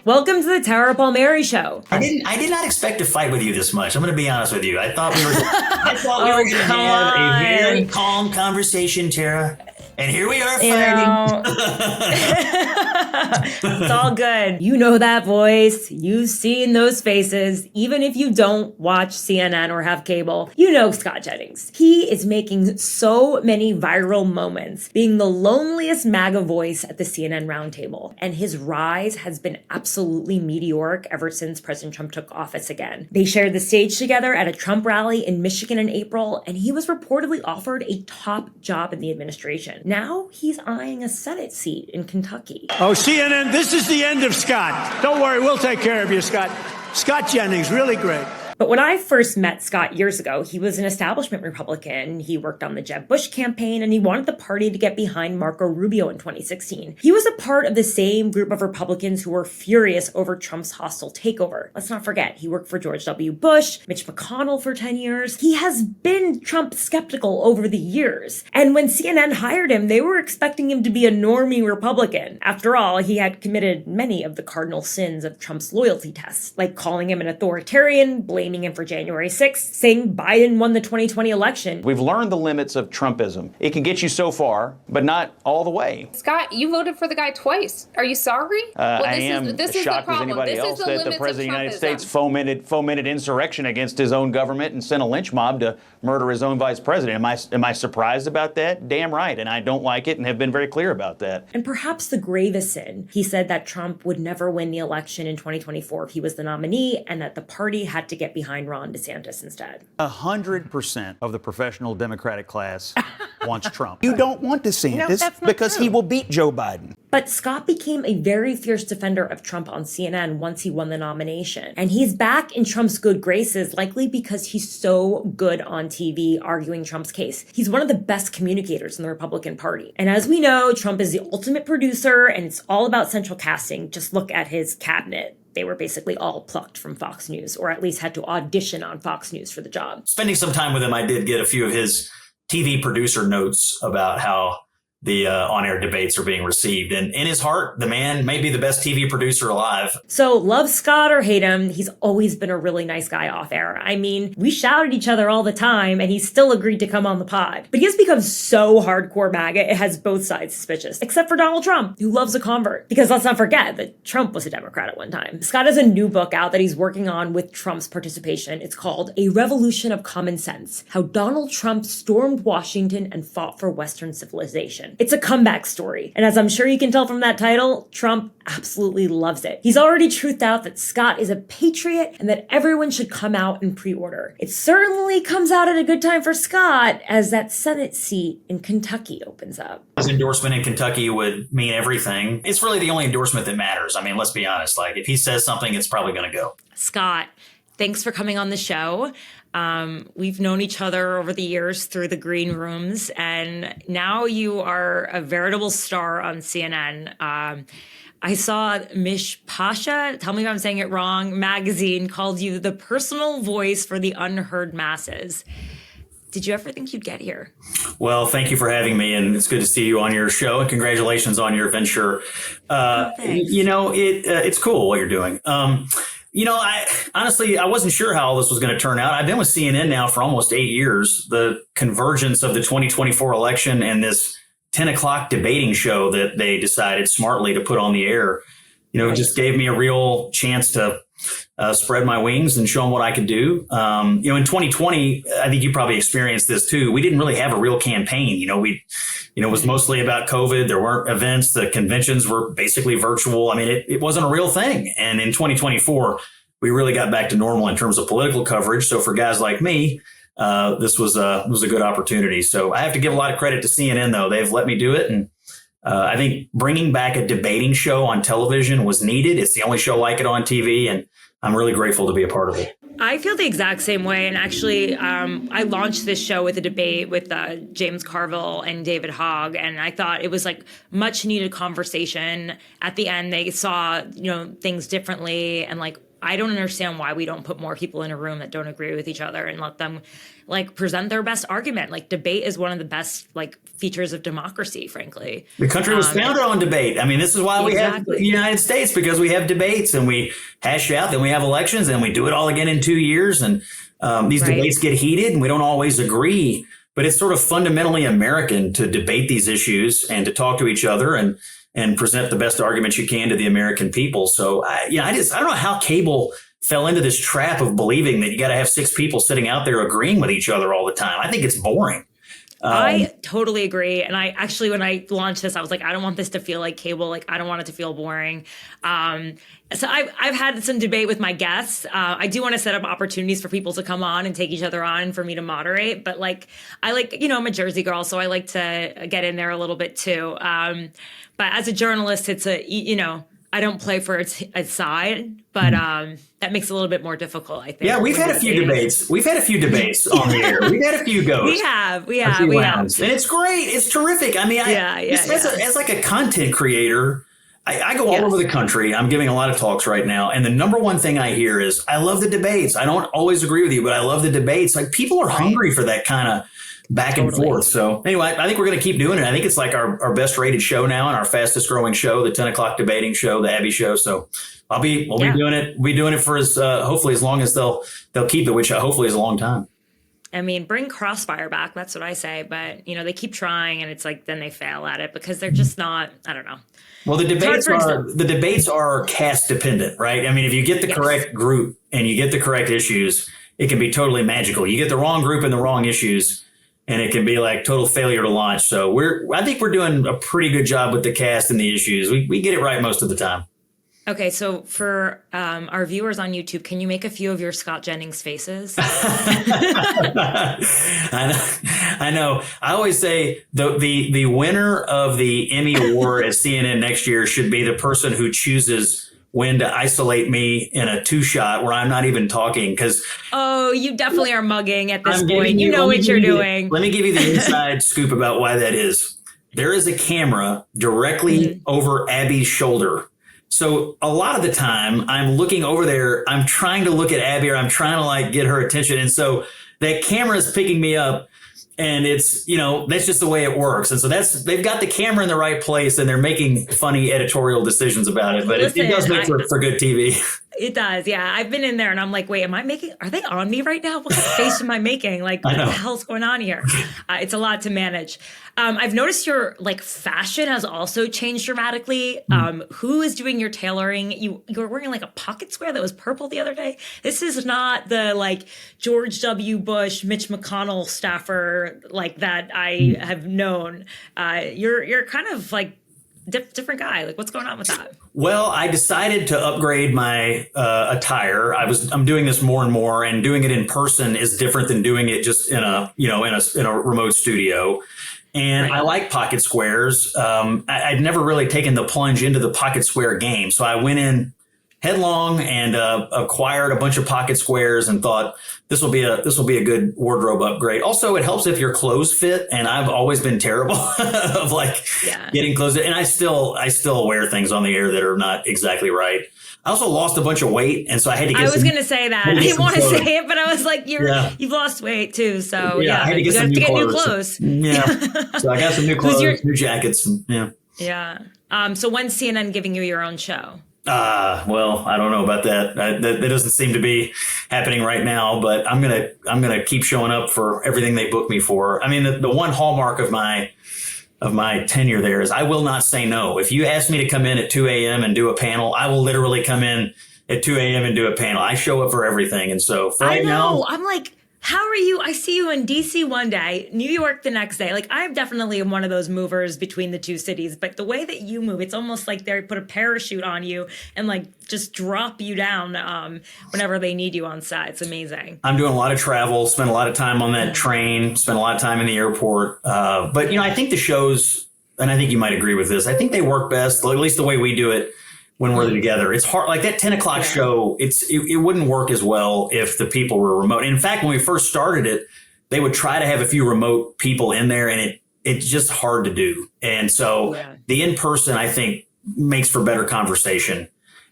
Welcome to the Tara Palmeri Show. I did not expect to fight with you this much. I'm going to be honest with you. I thought we were going to have a very calm conversation, Tara. And here we are fighting. It's all good. You know that voice. You've seen those faces. Even if you don't watch CNN or have cable, you know Scott Jennings. He is making so many viral moments, being the loneliest MAGA voice at the CNN roundtable. And his rise has been absolutely meteoric ever since President Trump took office again. They shared the stage together at a Trump rally in Michigan in April, and he was reportedly offered a top job in the administration. Now he's eyeing a Senate seat in Kentucky. Oh, CNN, this is the end of Scott. Don't worry, we'll take care of you, Scott. Scott Jennings, really great. But when I first met Scott years ago, he was an establishment Republican. He worked on the Jeb Bush campaign, and he wanted the party to get behind Marco Rubio in 2016. He was a part of the same group of Republicans who were furious over Trump's hostile takeover. Let's not forget, he worked for George W. Bush, Mitch McConnell for 10 years. He has been Trump skeptical over the years. And when CNN hired him, they were expecting him to be a normie Republican. After all, he had committed many of the cardinal sins of Trump's loyalty tests, like calling him an authoritarian, blaming him for January 6th, saying Biden won the 2020 election. We've learned the limits of Trumpism. It can get you so far, but not all the way. Scott, you voted for the guy twice. Are you sorry? I am as shocked as anybody else that the President of the United States fomented insurrection against his own government and sent a lynch mob to murder his own vice president. Am I surprised about that? Damn right, and I don't like it and have been very clear about that. And perhaps the gravest sin, he said that Trump would never win the election in 2024 if he was the nominee, and that the party had to get behind Ron DeSantis instead. 100% of the professional Democratic class wants Trump. You don't want DeSantis because he will beat Joe Biden. But Scott became a very fierce defender of Trump on CNN once he won the nomination. And he's back in Trump's good graces, likely because he's so good on TV arguing Trump's case. He's one of the best communicators in the Republican Party. And as we know, Trump is the ultimate producer, and it's all about central casting. Just look at his cabinet. They were basically all plucked from Fox News, or at least had to audition on Fox News for the job. Spending some time with him, I did get a few of his TV producer notes about how the on-air debates are being received. And in his heart, the man may be the best TV producer alive. So love Scott or hate him, he's always been a really nice guy off air. I mean, we shout at each other all the time, and he still agreed to come on the pod. But he has become so hardcore MAGA, it has both sides suspicious, except for Donald Trump, who loves a convert. Because let's not forget that Trump was a Democrat at one time. Scott has a new book out that he's working on with Trump's participation. It's called A Revolution of Common Sense: How Donald Trump Stormed Washington and Fought for Western Civilization. It's a comeback story. And as I'm sure you can tell from that title, Trump absolutely loves it. He's already truthed out that Scott is a patriot and that everyone should come out and pre-order. It certainly comes out at a good time for Scott as that Senate seat in Kentucky opens up. His endorsement in Kentucky would mean everything. It's really the only endorsement that matters. I mean, let's be honest. Like, if he says something, it's probably going to go. Scott, thanks for coming on the show. We've known each other over the years through the green rooms, and now you are a veritable star on CNN. I saw Mish Pasha, tell me if I'm saying it wrong, magazine called you the personal voice for the unheard masses. Did you ever think you'd get here? Well, thank you for having me, and it's good to see you on your show, and congratulations on your venture. It's cool what you're doing. I honestly wasn't sure how all this was going to turn out. I've been with CNN now for almost 8 years. The convergence of the 2024 election and this 10 o'clock debating show that they decided smartly to put on the air, just gave me a real chance to spread my wings and show them what I could do. In 2020, I think you probably experienced this too. We didn't really have a real campaign. It was mostly about COVID. There weren't events. The conventions were basically virtual. I mean, it wasn't a real thing. And in 2024, we really got back to normal in terms of political coverage. So for guys like me, this was a good opportunity. So I have to give a lot of credit to CNN, though. They've let me do it. And I think bringing back a debating show on television was needed. It's the only show like it on TV, and I'm really grateful to be a part of it. I feel the exact same way. And actually, I launched this show with a debate with James Carville and David Hogg. And I thought it was like much needed conversation. At the end, they saw, things differently and like I don't understand why we don't put more people in a room that don't agree with each other and let them like present their best argument. Like debate is one of the best like features of democracy, frankly. The country was founded on debate. I mean, this is why we have the United States, because we have debates and we hash out, then we have elections and we do it all again in 2 years. And these debates get heated and we don't always agree. But it's sort of fundamentally American to debate these issues and to talk to each other and present the best arguments you can to the American people. So, I don't know how cable fell into this trap of believing that you got to have 6 people sitting out there agreeing with each other all the time. I think it's boring. I totally agree. And I actually, when I launched this, I was like, I don't want this to feel like cable. Like, I don't want it to feel boring. So I've had some debate with my guests. I do want to set up opportunities for people to come on and take each other on for me to moderate. But like, I'm a Jersey girl, so I like to get in there a little bit too. But as a journalist, it's I don't play for a side, but that makes it a little bit more difficult, I think. Yeah, we've had a few debates. We've had a few debates on the air. We've had a few goes. We have. And it's great. It's terrific. I mean, as like a content creator, I go all over the country. I'm giving a lot of talks right now. And the number one thing I hear is, I love the debates. I don't always agree with you, but I love the debates. Like, people are hungry for that kind of back and forth. So anyway, I think we're going to keep doing it. I think it's like our best rated show now and our fastest growing show, the 10 o'clock debating show, the Abby Show. So we'll be doing it. We'll be doing it for hopefully as long as they'll keep it, which hopefully is a long time. I mean, bring Crossfire back. That's what I say. But, they keep trying and it's like, then they fail at it because they're just not, I don't know. Well, the debates are cast dependent, right? I mean, if you get the correct group and you get the correct issues, it can be totally magical. You get the wrong group and the wrong issues, and it can be like total failure to launch. So I think we're doing a pretty good job with the cast and the issues. We get it right most of the time. Okay, so for our viewers on YouTube, can you make a few of your Scott Jennings faces? I know. I always say the winner of the Emmy Award at CNN next year should be the person who chooses when to isolate me in a 2-shot where I'm not even talking. Because you definitely are mugging at this point. You know what you're doing. Let me give you the inside scoop about why that is. There is a camera directly over Abby's shoulder. So a lot of the time I'm looking over there, I'm trying to look at Abby, or I'm trying to like get her attention. And so that camera is picking me up, and it's, that's just the way it works. And so they've got the camera in the right place and they're making funny editorial decisions about it, but it does make for good TV. It does. Yeah. I've been in there and I'm like, wait, are they on me right now? What kind of face am I making? Like, what the hell's going on here? It's a lot to manage. I've noticed your fashion has also changed dramatically. Who is doing your tailoring? You were wearing like a pocket square that was purple the other day. This is not the George W. Bush, Mitch McConnell staffer like that I have known. You're kind of like different guy. Like, what's going on with that? Well, I decided to upgrade my attire. I'm doing this more and more, and doing it in person is different than doing it just in a remote studio. And I like pocket squares. I'd never really taken the plunge into the pocket square game. So I went in headlong and acquired a bunch of pocket squares and thought this will be a good wardrobe upgrade. Also, it helps if your clothes fit. And I've always been terrible of getting clothes. And I still wear things on the air that are not exactly right. I also lost a bunch of weight, and so I had to get I was going to say that. I didn't want to say it, but I was like, you've lost weight too. So I had to get some new clothes. Yeah. So I got some new clothes, new jackets. Yeah. So when's CNN giving you your own show? Well, I don't know about that. That doesn't seem to be happening right now, but I'm gonna keep showing up for everything they book me for. I mean, the one hallmark of my tenure there is I will not say no. If you ask me to come in at 2 a.m. and do a panel, I will literally come in at 2 a.m. and do a panel. I show up for everything. And so right now, I'm like, how are you? I see you in DC one day, New York the next day. Like, I'm definitely one of those movers between the two cities, but the way that you move, it's almost like they put a parachute on you and just drop you down whenever they need you on set. It's amazing. I'm doing a lot of travel, spend a lot of time on that train, spend a lot of time in the airport. But I think the shows, and I think you might agree with this, I think they work best, at least the way we do it, when we're together. It's hard, like that 10 o'clock show, it wouldn't work as well if the people were remote. And in fact, when we first started it, they would try to have a few remote people in there, and it's just hard to do. And so the in-person, I think, makes for better conversation.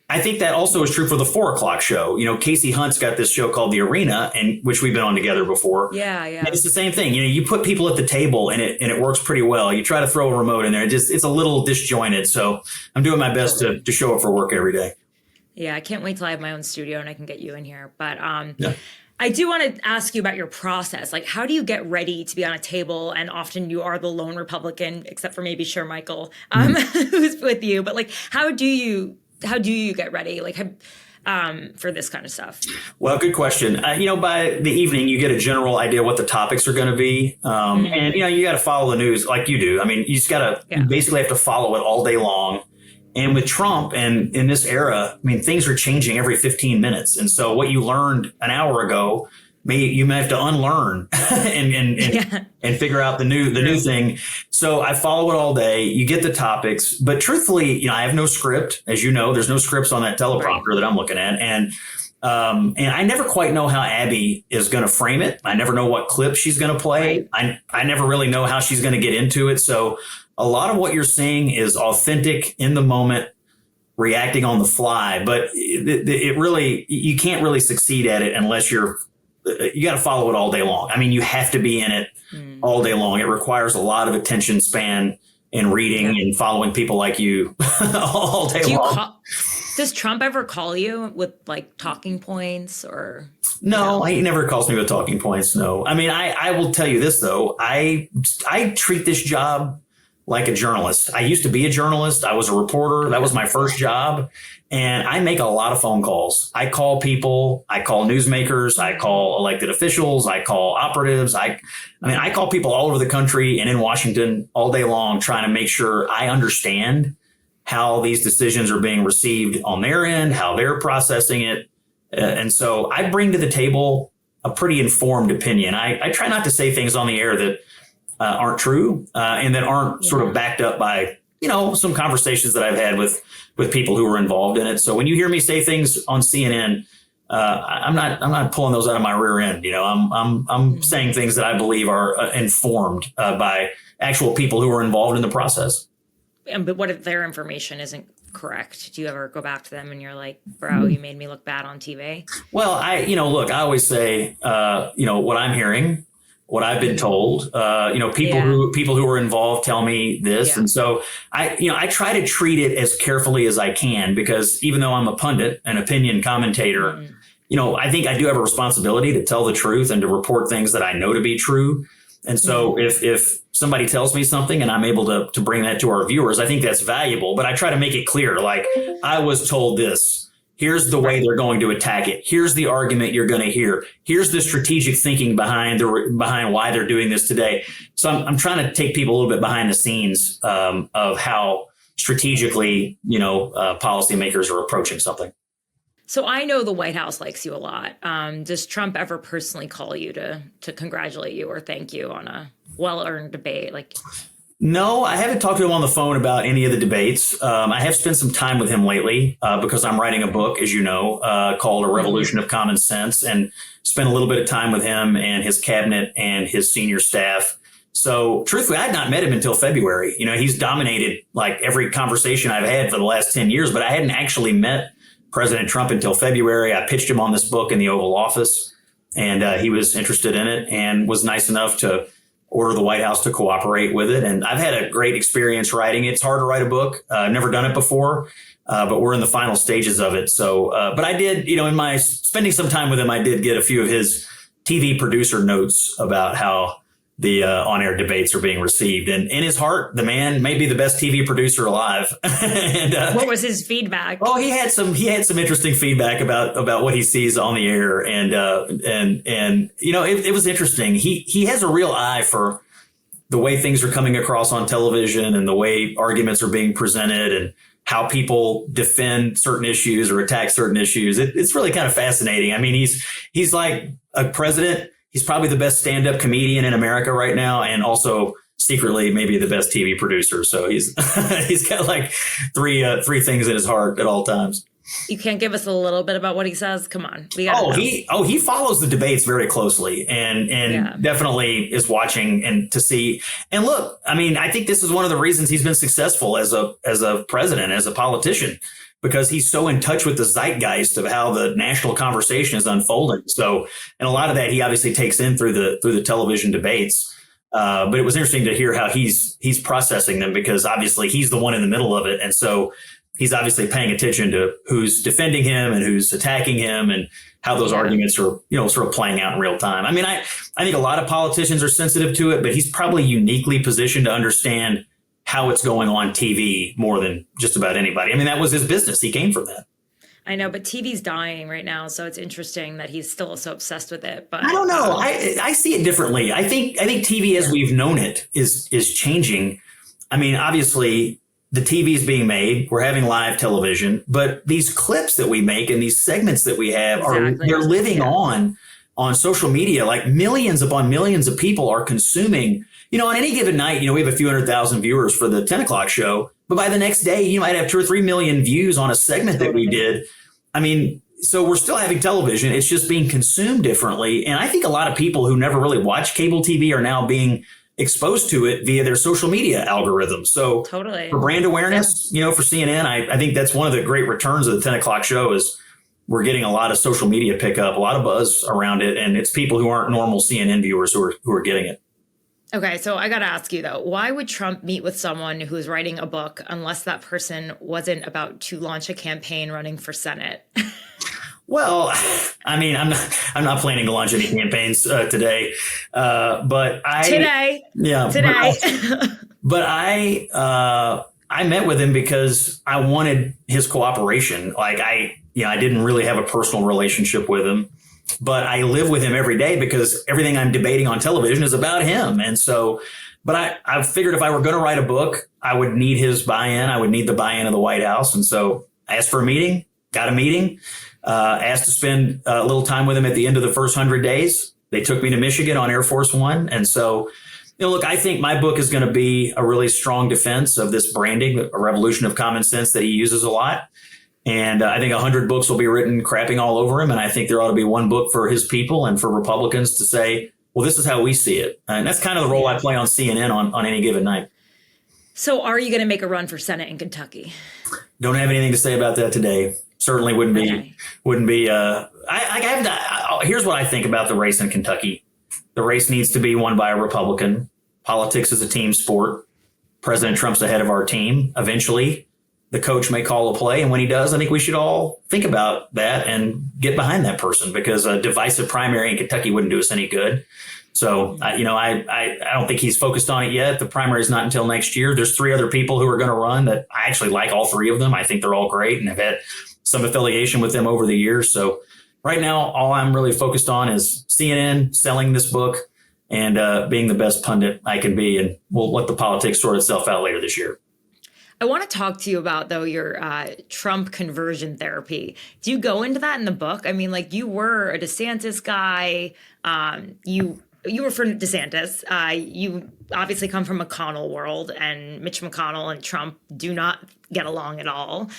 I think that also is true for the 4 o'clock show. You know, Casey Hunt's got this show called The Arena, and which we've been on together before. Yeah. And it's the same thing. You know, you put people at the table and it works pretty well. You try to throw a remote in there. It's a little disjointed. So I'm doing my best to show up for work every day. Yeah. I can't wait till I have my own studio and I can get you in here. But I do want to ask you about your process. Like, how do you get ready to be on a table? And often you are the lone Republican, except for maybe Michael, who's with you. But like, how do you get ready, like, for this kind of stuff? Well, good question. You know, by the evening, you get a general idea what the topics are going to be. And, you know, you got to follow the news like you do. I mean, you just you basically have to follow it all day long. And with Trump and in this era, I mean, things are changing every 15 minutes. And so what you learned an hour ago, you may have to unlearn and figure out the new thing. So I follow it all day. You get the topics, but truthfully, you know, I have no script. As you know, there's no scripts on that teleprompter that I'm looking at. And I never quite know how Abby is going to frame it. I never know what clip she's going to play. I never really know how she's going to get into it. So a lot of what you're seeing is authentic, in the moment, reacting on the fly. But it really, you can't really succeed at it unless you got to follow it all day long. I mean, you have to be in it all day long. It requires a lot of attention span and reading and following people like you all day long. Does Trump ever call you with like talking points or? No, he never calls me with talking points. No. I mean, I will tell you this, though. I treat this job like a journalist. I used to be a journalist. I was a reporter. That was my first job. And I make a lot of phone calls. I call people. I call newsmakers. I call elected officials. I call operatives. I call people all over the country and in Washington all day long, trying to make sure I understand how these decisions are being received on their end, how they're processing it. And so I bring to the table a pretty informed opinion. I try not to say things on the air that aren't true and that aren't sort of backed up by, you know, some conversations that I've had with people who were involved in it. So when you hear me say things on CNN, I'm not pulling those out of my rear end. You know, I'm saying things that I believe are informed by actual people who were involved in the process. But what if their information isn't correct? Do you ever go back to them and you're like, bro, you made me look bad on TV? Well, I always say, what I'm hearing, what I've been told, people who are involved tell me this. Yeah. And so I try to treat it as carefully as I can, because even though I'm a pundit, an opinion commentator, I think I do have a responsibility to tell the truth and to report things that I know to be true. And so if somebody tells me something and I'm able to bring that to our viewers, I think that's valuable. But I try to make it clear, like, I was told this. Here's the way they're going to attack it. Here's the argument you're going to hear. Here's the strategic thinking behind why they're doing this today. So I'm trying to take people a little bit behind the scenes of how strategically, policymakers are approaching something. So I know the White House likes you a lot. Does Trump ever personally call you to congratulate you or thank you on a well-earned debate? No, I haven't talked to him on the phone about any of the debates. I have spent some time with him lately because I'm writing a book, as you know, called A Revolution of Common Sense, and spent a little bit of time with him and his cabinet and his senior staff. So truthfully, I had not met him until February. He's dominated like every conversation I've had for the last 10 years, but I hadn't actually met President Trump until February. I pitched him on this book in the Oval Office, and he was interested in it and was nice enough to order the White House to cooperate with it. And I've had a great experience writing it. It's hard to write a book. I've never done it before, but we're in the final stages of it. So, but I did, in my spending some time with him, I did get a few of his TV producer notes about how the on-air debates are being received. And in his heart, the man may be the best TV producer alive. And what was his feedback? Oh, he had some interesting feedback about what he sees on the air. And it was interesting. He has a real eye for the way things are coming across on television and the way arguments are being presented and how people defend certain issues or attack certain issues. It's really kind of fascinating. I mean, he's like a president. He's probably the best stand-up comedian in America right now, and also secretly maybe the best TV producer. So he's got like three things in his heart at all times. You can't give us a little bit about what he says? Come on. He follows the debates very closely and definitely is watching and to see. And look, I mean, I think this is one of the reasons he's been successful as a president, as a politician, because he's so in touch with the zeitgeist of how the national conversation is unfolding. So, and a lot of that he obviously takes in through the television debates. But it was interesting to hear how he's processing them, because obviously he's the one in the middle of it. And so he's obviously paying attention to who's defending him and who's attacking him and how those arguments are, sort of playing out in real time. I mean, I think a lot of politicians are sensitive to it, but he's probably uniquely positioned to understand how it's going on TV more than just about anybody. I mean, that was his business. He came from that. I know, but TV's dying right now, so it's interesting that he's still so obsessed with it. But I don't know. I see it differently. I think TV as we've known it is changing. I mean, obviously the TV is being made. We're having live television, but these clips that we make and these segments that we have they're living on social media. Like millions upon millions of people are consuming. On any given night, we have a few 100,000 viewers for the 10 o'clock show, but by the next day, you might have 2 or 3 million views on a segment that we did. I mean, so we're still having television. It's just being consumed differently. And I think a lot of people who never really watch cable TV are now being exposed to it via their social media algorithms. So for brand awareness, for CNN, I think that's one of the great returns of the 10 o'clock show is we're getting a lot of social media pickup, a lot of buzz around it. And it's people who aren't normal CNN viewers who are getting it. Okay, so I got to ask you, though, why would Trump meet with someone who's writing a book unless that person wasn't about to launch a campaign running for Senate? Well, I mean, I'm not planning to launch any campaigns today, but I met with him because I wanted his cooperation. Like I didn't really have a personal relationship with him, but I live with him every day because everything I'm debating on television is about him. And so, but I figured if I were going to write a book, I would need his buy-in. I would need the buy-in of the White House. And so I asked for a meeting, got a meeting, asked to spend a little time with him at the end of the first 100 days. They took me to Michigan on Air Force One. And so, look, I think my book is going to be a really strong defense of this branding, a revolution of common sense that he uses a lot. And I think 100 books will be written crapping all over him. And I think there ought to be one book for his people and for Republicans to say, well, this is how we see it. And that's kind of the role I play on CNN on any given night. So are you going to make a run for Senate in Kentucky? Don't have anything to say about that today. Certainly wouldn't be. Here's what I think about the race in Kentucky. The race needs to be won by a Republican. Politics is a team sport. President Trump's the head of our team. Eventually, the coach may call a play. And when he does, I think we should all think about that and get behind that person, because a divisive primary in Kentucky wouldn't do us any good. So, I don't think he's focused on it yet. The primary is not until next year. There's 3 other people who are going to run that I actually like all 3 of them. I think they're all great and have had some affiliation with them over the years. So right now, all I'm really focused on is CNN, selling this book, and being the best pundit I can be. And we'll let the politics sort itself out later this year. I want to talk to you about, though, your Trump conversion therapy. Do you go into that in the book? I mean, like, you were a DeSantis guy. You were for DeSantis. You obviously come from McConnell world, and Mitch McConnell and Trump do not get along at all.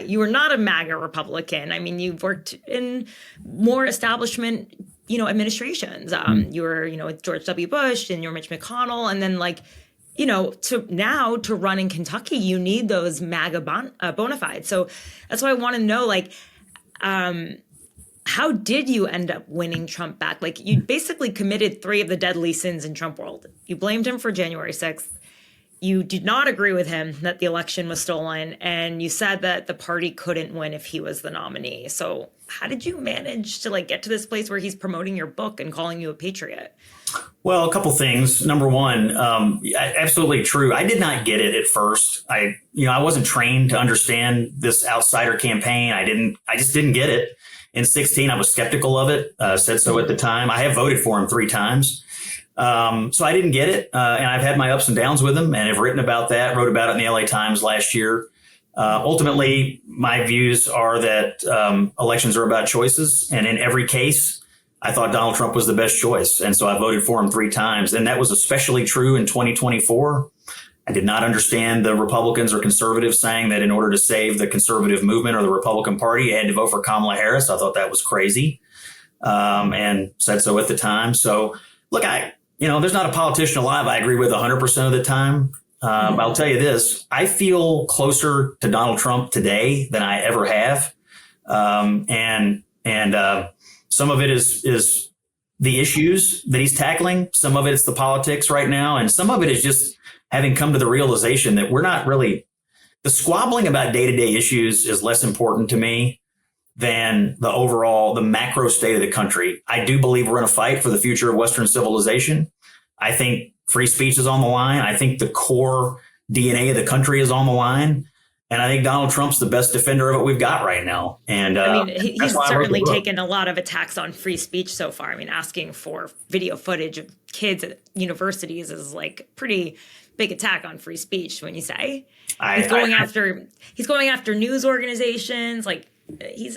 You were not a MAGA Republican. I mean, you've worked in more establishment, administrations. You were, with George W. Bush, and you're Mitch McConnell, and then to run in Kentucky, you need those MAGA bona fides. So that's why I want to know, how did you end up winning Trump back? Like, you basically committed 3 of the deadly sins in Trump world. You blamed him for January 6th. You did not agree with him that the election was stolen. And you said that the party couldn't win if he was the nominee. So how did you manage to get to this place where he's promoting your book and calling you a patriot? Well, a couple things. Number one, absolutely true. I did not get it at first. I wasn't trained to understand this outsider campaign. I just didn't get it. In 2016, I was skeptical of it, said so at the time. I have voted for him 3 times. So I didn't get it. And I've had my ups and downs with him and have written about that, wrote about it in the LA Times last year. Ultimately, my views are that elections are about choices. And in every case, I thought Donald Trump was the best choice. And so I voted for him 3 times. And that was especially true in 2024. I did not understand the Republicans or conservatives saying that in order to save the conservative movement or the Republican Party, you had to vote for Kamala Harris. I thought that was crazy, and said so at the time. So, look, there's not a politician alive I agree with 100% of the time. I'll tell you this. I feel closer to Donald Trump today than I ever have. And some of it is the issues that he's tackling. Some of it's the politics right now. And some of it is just having come to the realization that we're not really, the squabbling about day-to-day issues is less important to me than the macro state of the country. I do believe we're in a fight for the future of Western civilization. I think free speech is on the line. I think the core DNA of the country is on the line. And I think Donald Trump's the best defender of it we've got right now. And he's certainly taken a lot of attacks on free speech so far. I mean, asking for video footage of kids at universities is like pretty big attack on free speech, when you say. He's going after news organizations. Like,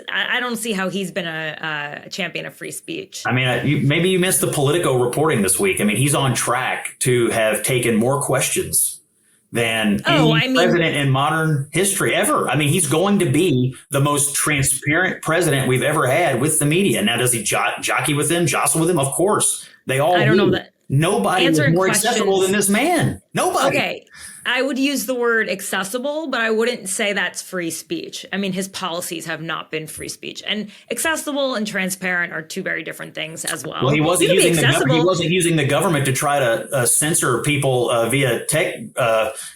I don't see how he's been a champion of free speech. I mean, maybe you missed the Politico reporting this week. I mean, he's on track to have taken more questions than any president in modern history ever. I mean, he's going to be the most transparent president we've ever had with the media. Now, does he jockey with them, jostle with them? Of course. They all I don't know that. Nobody is more accessible than this man. Nobody. Okay. I would use the word accessible, but I wouldn't say that's free speech. I mean, his policies have not been free speech. And accessible and transparent are two very different things as well. Well, he wasn't using the government to try to censor people via tech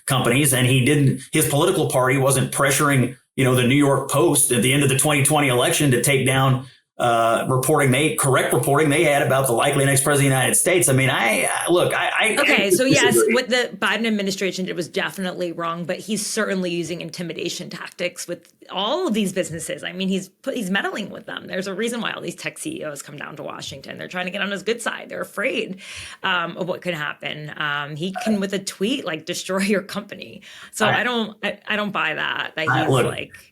companies, and his political party wasn't pressuring, the New York Post at the end of the 2020 election to take down correct reporting they had about the likely next president of the United States. I mean, so yes, what the Biden administration did was definitely wrong, but he's certainly using intimidation tactics with all of these businesses. I mean, he's meddling with them. There's a reason why all these tech CEOs come down to Washington. They're trying to get on his good side. They're afraid of what could happen. He can, with a tweet, like, destroy your company. So I don't buy that.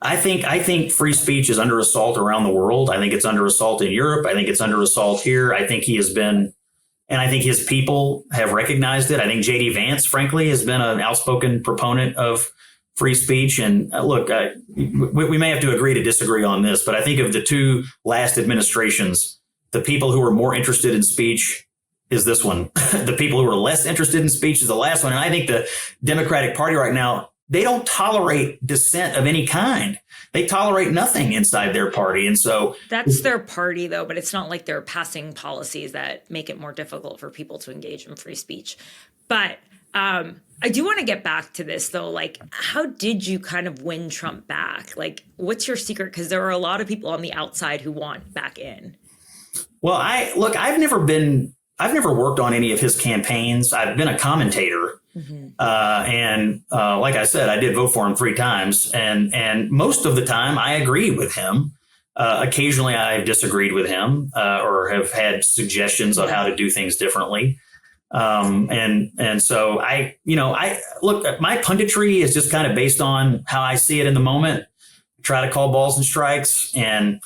I think free speech is under assault around the world. I think it's under assault in Europe. I think it's under assault here. I think he has been, and I think his people have recognized it. I think J.D. Vance, frankly, has been an outspoken proponent of free speech. And we may have to agree to disagree on this, but I think of the two last administrations, the people who were more interested in speech is this one. The people who are less interested in speech is the last one. And I think the Democratic Party right now, they don't tolerate dissent of any kind. They tolerate nothing inside their party. And so that's their party, though, but it's not like they're passing policies that make it more difficult for people to engage in free speech. But I do want to get back to this, though. Like, how did you kind of win Trump back? Like, what's your secret? Because there are a lot of people on the outside who want back in. Well, I've never worked on any of his campaigns. I've been a commentator. Mm-hmm. And like I said, I did vote for him 3 times. And most of the time I agree with him. Occasionally I've disagreed with him or have had suggestions on how to do things differently. And so I look, my punditry is just kind of based on how I see it in the moment, try to call balls and strikes. And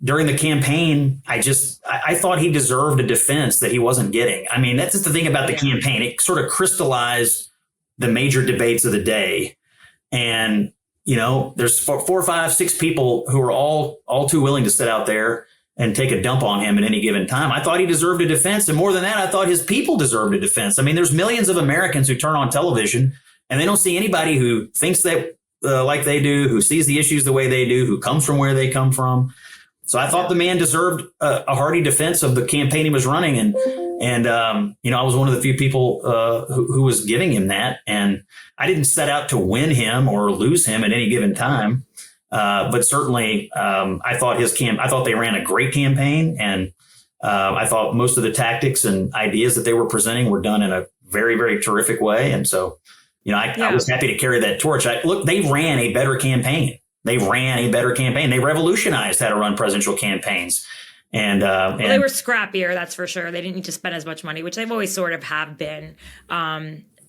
during the campaign, I thought he deserved a defense that he wasn't getting. I mean, that's just the thing about the campaign. It sort of crystallized the major debates of the day. And, there's 4, 5, 6 people who are all too willing to sit out there and take a dump on him at any given time. I thought he deserved a defense. And more than that, I thought his people deserved a defense. I mean, there's millions of Americans who turn on television and they don't see anybody who thinks that like they do, who sees the issues the way they do, who comes from where they come from. So I thought the man deserved a hearty defense of the campaign he was running. And I was one of the few people who was giving him that. And I didn't set out to win him or lose him at any given time. But certainly I thought they ran a great campaign. And I thought most of the tactics and ideas that they were presenting were done in a very, very terrific way. And so, I was happy to carry that torch. They ran a better campaign. They revolutionized how to run presidential campaigns. And they were scrappier, that's for sure. They didn't need to spend as much money, which they've always sort of have been.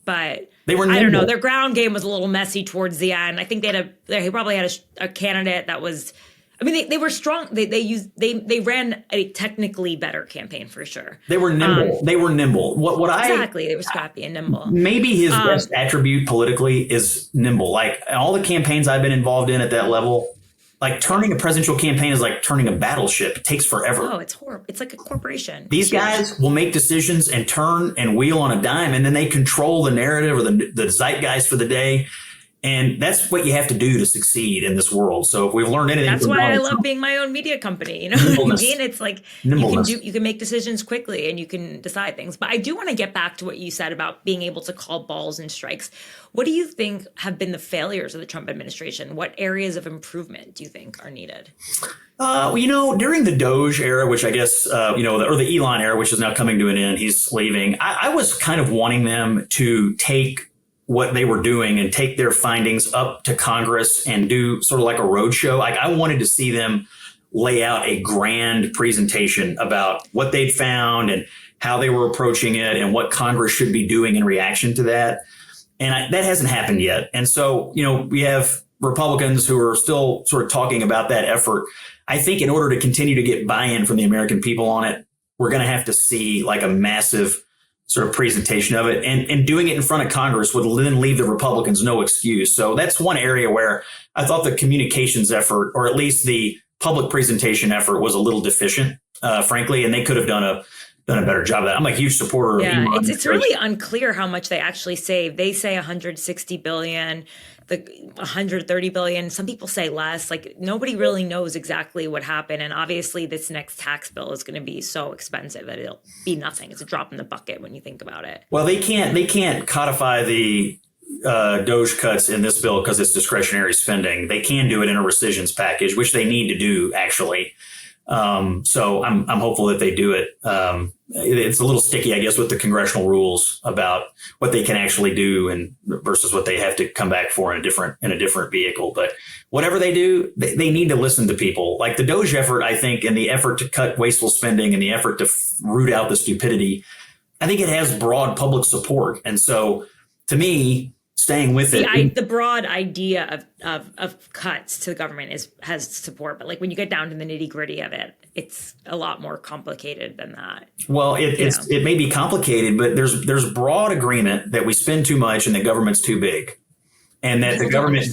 But they were nimble. I don't know. Their ground game was a little messy towards the end. I think they probably had a candidate that was. I mean, they were strong. They ran a technically better campaign for sure. They were nimble. They were nimble. They were scrappy and nimble. Maybe his best attribute politically is nimble. Like all the campaigns I've been involved in at that level, Like turning a presidential campaign is like turning a battleship. It takes forever. Oh, it's horrible. It's like a corporation. These guys will make decisions and turn and wheel on a dime, and then they control the narrative or the zeitgeist for the day. And that's what you have to do to succeed in this world. So if we've learned anything, that's why I love being my own media company. You know what I mean? It's like you can make decisions quickly and you can decide things. But I do want to get back to what you said about being able to call balls and strikes. What do you think have been the failures of the Trump administration? What areas of improvement do you think are needed? During the DOGE era, which I guess, or the Elon era, which is now coming to an end, he's leaving. I was kind of wanting them to take what they were doing and take their findings up to Congress and do sort of like a roadshow. Like I wanted to see them lay out a grand presentation about what they'd found and how they were approaching it and what Congress should be doing in reaction to that. And that hasn't happened yet. And so, we have Republicans who are still sort of talking about that effort. I think in order to continue to get buy-in from the American people on it, we're going to have to see like a massive sort of presentation of it, and doing it in front of Congress would then leave the Republicans no excuse. So that's one area where I thought the communications effort, or at least the public presentation effort, was a little deficient, frankly, and they could have done a better job of that. I'm a huge supporter of Elon. It's really unclear how much they actually saved. They say 160 billion, the 130 billion. Some people say less. Like nobody really knows exactly what happened. And obviously this next tax bill is going to be so expensive that it'll be nothing. It's a drop in the bucket when you think about it. Well, they can't codify the DOGE cuts in this bill because it's discretionary spending. They can do it in a rescissions package, which they need to do actually. So I'm hopeful that they do it. It's a little sticky, I guess, with the congressional rules about what they can actually do and versus what they have to come back for in a different vehicle. But whatever they do, they need to listen to people. Like the DOGE effort, I think, and the effort to cut wasteful spending and the effort to root out the stupidity, I think it has broad public support. And so to me, staying with it. The broad idea of cuts to the government has support, but like when you get down to the nitty gritty of it, it's a lot more complicated than that. Well, it may be complicated, but there's broad agreement that we spend too much and the government's too big, and that the government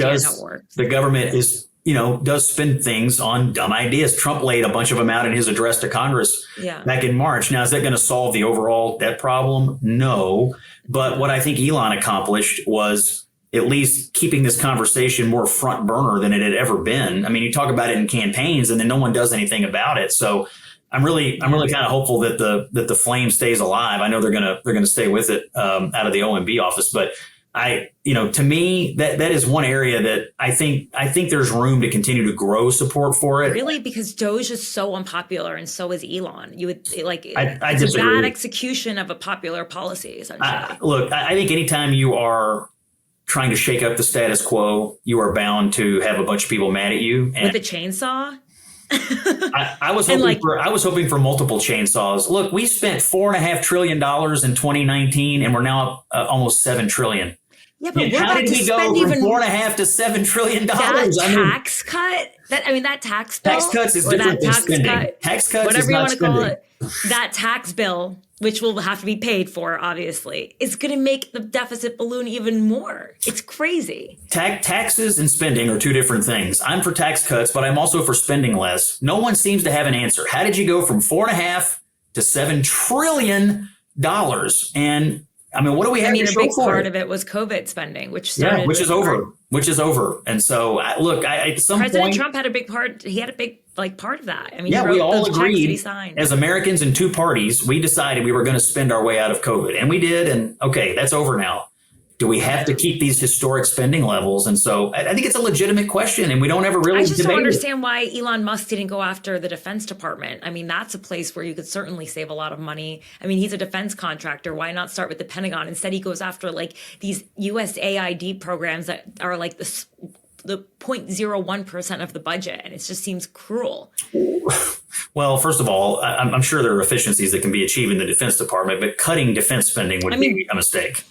does spend things on dumb ideas. Trump laid a bunch of them out in his address to Congress back in March. Now, is that going to solve the overall debt problem? No. But what I think Elon accomplished was at least keeping this conversation more front burner than it had ever been. I mean, you talk about it in campaigns and then no one does anything about it. So I'm really kind of hopeful that the flame stays alive. I know they're going to stay with it out of the OMB office, but to me, that is one area that I think there's room to continue to grow support for it. Really, because DOGE is so unpopular, and so is Elon. You would it's a bad execution of a popular policy, essentially. Look, I think anytime you are trying to shake up the status quo, you are bound to have a bunch of people mad at you. And with a chainsaw. I was hoping for multiple chainsaws. Look, we spent $4.5 trillion in 2019, and we're now almost $7 trillion. Yeah, but how did we go from $4.5 to $7 trillion? That tax cut. That tax bill. Tax cuts is different than spending. Tax cuts, whatever you want to call it. spending. That tax bill, which will have to be paid for, obviously, is going to make the deficit balloon even more. It's crazy. Taxes and spending are two different things. I'm for tax cuts, but I'm also for spending less. No one seems to have an answer. How did you go from $4.5 to $7 trillion? And I mean, what do we have to show for it? A big part of it was COVID spending, which is over. And so, at some point, President Trump had a big part. He had a big part of that. I mean, we all agreed as Americans in two parties. We decided we were going to spend our way out of COVID, and we did. And okay, that's over now. Do we have to keep these historic spending levels? And so I think it's a legitimate question, and we don't ever really debate it. I just don't understand why Elon Musk didn't go after the Defense Department. I mean, that's a place where you could certainly save a lot of money. I mean, he's a defense contractor. Why not start with the Pentagon? Instead, he goes after these USAID programs that are like the 0.01% of the budget, and it just seems cruel. Well, first of all, I'm sure there are efficiencies that can be achieved in the Defense Department, but cutting defense spending would be a mistake.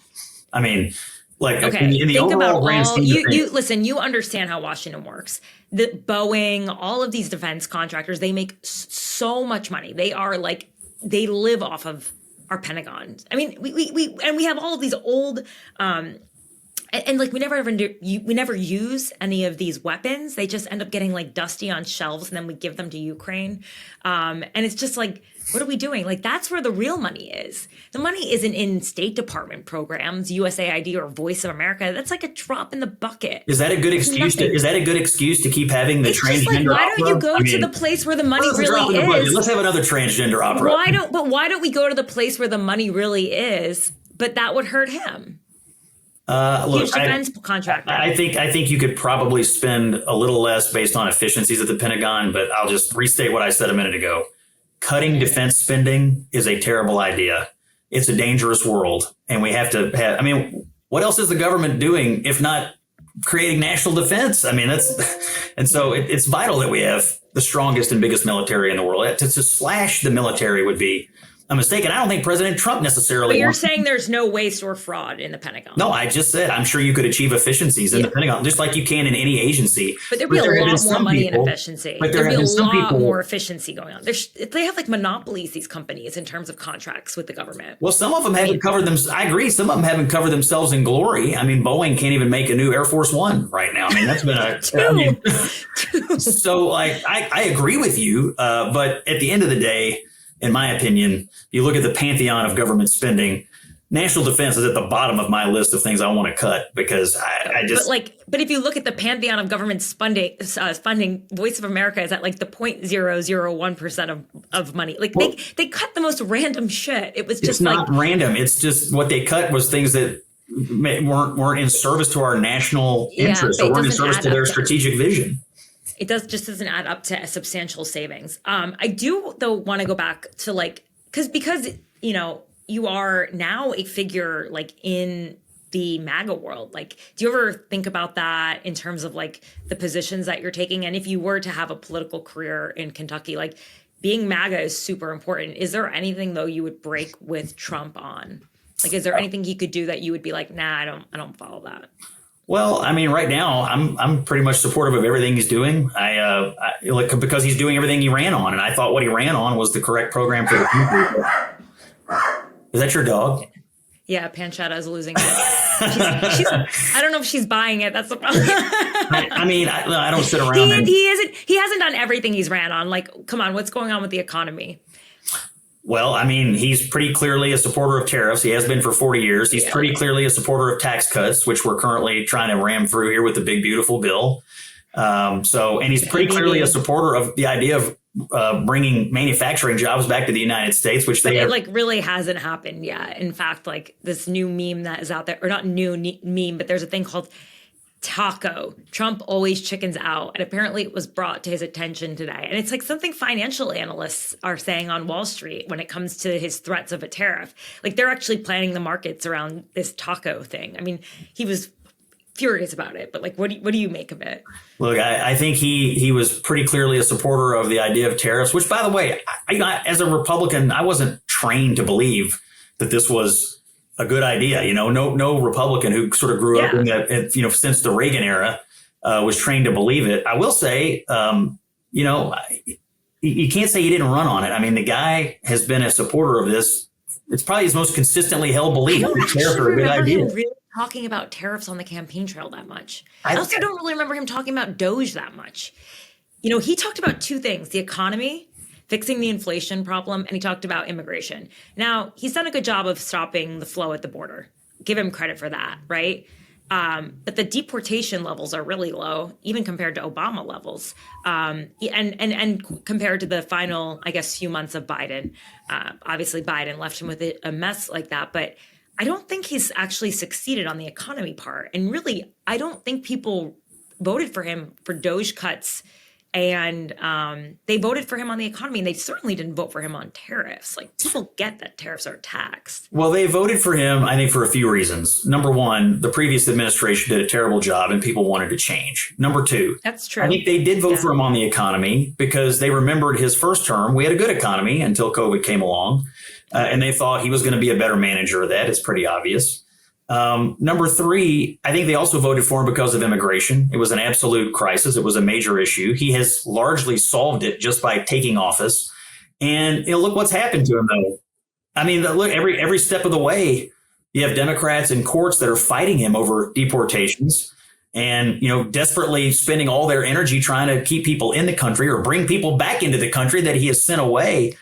I mean, in the overall grand scheme of things. You understand how Washington works. The Boeing, all of these defense contractors, they make so much money. They live off of our Pentagon. I mean, we have all of these old And like we never use any of these weapons. They just end up getting like dusty on shelves, and then we give them to Ukraine. And it's just like, what are we doing? Like that's where the real money is. The money isn't in State Department programs, USAID or Voice of America. That's like a drop in the bucket. Is that a good excuse? Is that a good excuse to keep having the transgender? Like, why don't you go to the place where the money really is? Let's have another transgender opera. Why don't we go to the place where the money really is? But that would hurt him. Look, Huge defense contractor. I think you could probably spend a little less based on efficiencies at the Pentagon, but I'll just restate what I said a minute ago. Cutting defense spending is a terrible idea. It's a dangerous world, and we have to have. I mean, what else is the government doing if not creating national defense? I mean, it's vital that we have the strongest and biggest military in the world. To slash the military would be a mistake. And I don't think President Trump necessarily. But you're saying there's no waste or fraud in the Pentagon. No, I just said I'm sure you could achieve efficiencies in the Pentagon, just like you can in any agency. But there'd be a lot more money in efficiency. There'd be a lot more efficiency going on. They have like monopolies, these companies, in terms of contracts with the government. Well, some of them haven't covered them. I agree. Some of them haven't covered themselves in glory. I mean, Boeing can't even make a new Air Force One right now. I mean, that's been a So like, I agree with you. But at the end of the day, in my opinion, you look at the pantheon of government spending, national defense is at the bottom of my list of things I want to cut because I just. But if you look at the pantheon of government funding, Voice of America is at like the 0.001% of money. Like they cut the most random shit. It was just it's not random. It's just what they cut was things that weren't in service to our national interests or weren't in service to their strategic vision. It doesn't add up to substantial savings. I do though want to go back to like because you are now a figure like in the MAGA world. Like, do you ever think about that in terms of like the positions that you're taking? And if you were to have a political career in Kentucky, like being MAGA is super important. Is there anything though you would break with Trump on? Like, is there anything he could do that you would be like, nah, I don't follow that? Well, I mean, right now, I'm pretty much supportive of everything he's doing. I like because he's doing everything he ran on, and I thought what he ran on was the correct program for the country. Is that your dog? Yeah, Panchetta is losing it. I don't know if she's buying it. That's the problem. I don't sit around. He hasn't done everything he's ran on. Like, come on, what's going on with the economy? Well, I mean, he's pretty clearly a supporter of tariffs. He has been for 40 years. He's pretty clearly a supporter of tax cuts, which we're currently trying to ram through here with the big, beautiful bill. And he's pretty clearly a supporter of the idea of bringing manufacturing jobs back to the United States, which it really hasn't happened yet. In fact, like this new meme that is out there, or not new meme, but there's a thing called Taco. Trump always chickens out. And apparently it was brought to his attention today. And it's like something financial analysts are saying on Wall Street when it comes to his threats of a tariff. Like they're actually planning the markets around this taco thing. I mean, he was furious about it, but like, what do you make of it? Look, I think he was pretty clearly a supporter of the idea of tariffs, which, by the way, as a Republican, I wasn't trained to believe that this was a good idea. No Republican who sort of grew up in that, since the Reagan era was trained to believe it. I will say, you can't say he didn't run on it. I mean, the guy has been a supporter of this. It's probably his most consistently held belief. Tariffs are a good idea. Really talking about tariffs on the campaign trail that much. I also don't really remember him talking about DOGE that much. He talked about two things: the economy, fixing the inflation problem, and he talked about immigration. Now, he's done a good job of stopping the flow at the border. Give him credit for that, right? But the deportation levels are really low, even compared to Obama levels, and compared to the final, I guess, few months of Biden. Obviously, Biden left him with a mess like that, but I don't think he's actually succeeded on the economy part. And really, I don't think people voted for him for DOGE cuts. And they voted for him on the economy, and they certainly didn't vote for him on tariffs. Like, people get that tariffs are taxed. Well, they voted for him, I think, for a few reasons. Number one, the previous administration did a terrible job, and people wanted to change. Number two, that's true. I think they did vote for him on the economy because they remembered his first term. We had a good economy until COVID came along, and they thought he was going to be a better manager of that. It's pretty obvious. Number three, I think they also voted for him because of immigration. It was an absolute crisis. It was a major issue. He has largely solved it just by taking office. And look what's happened to him, though. I mean, look, every step of the way, You have Democrats in courts that are fighting him over deportations and, desperately spending all their energy trying to keep people in the country or bring people back into the country that he has sent away.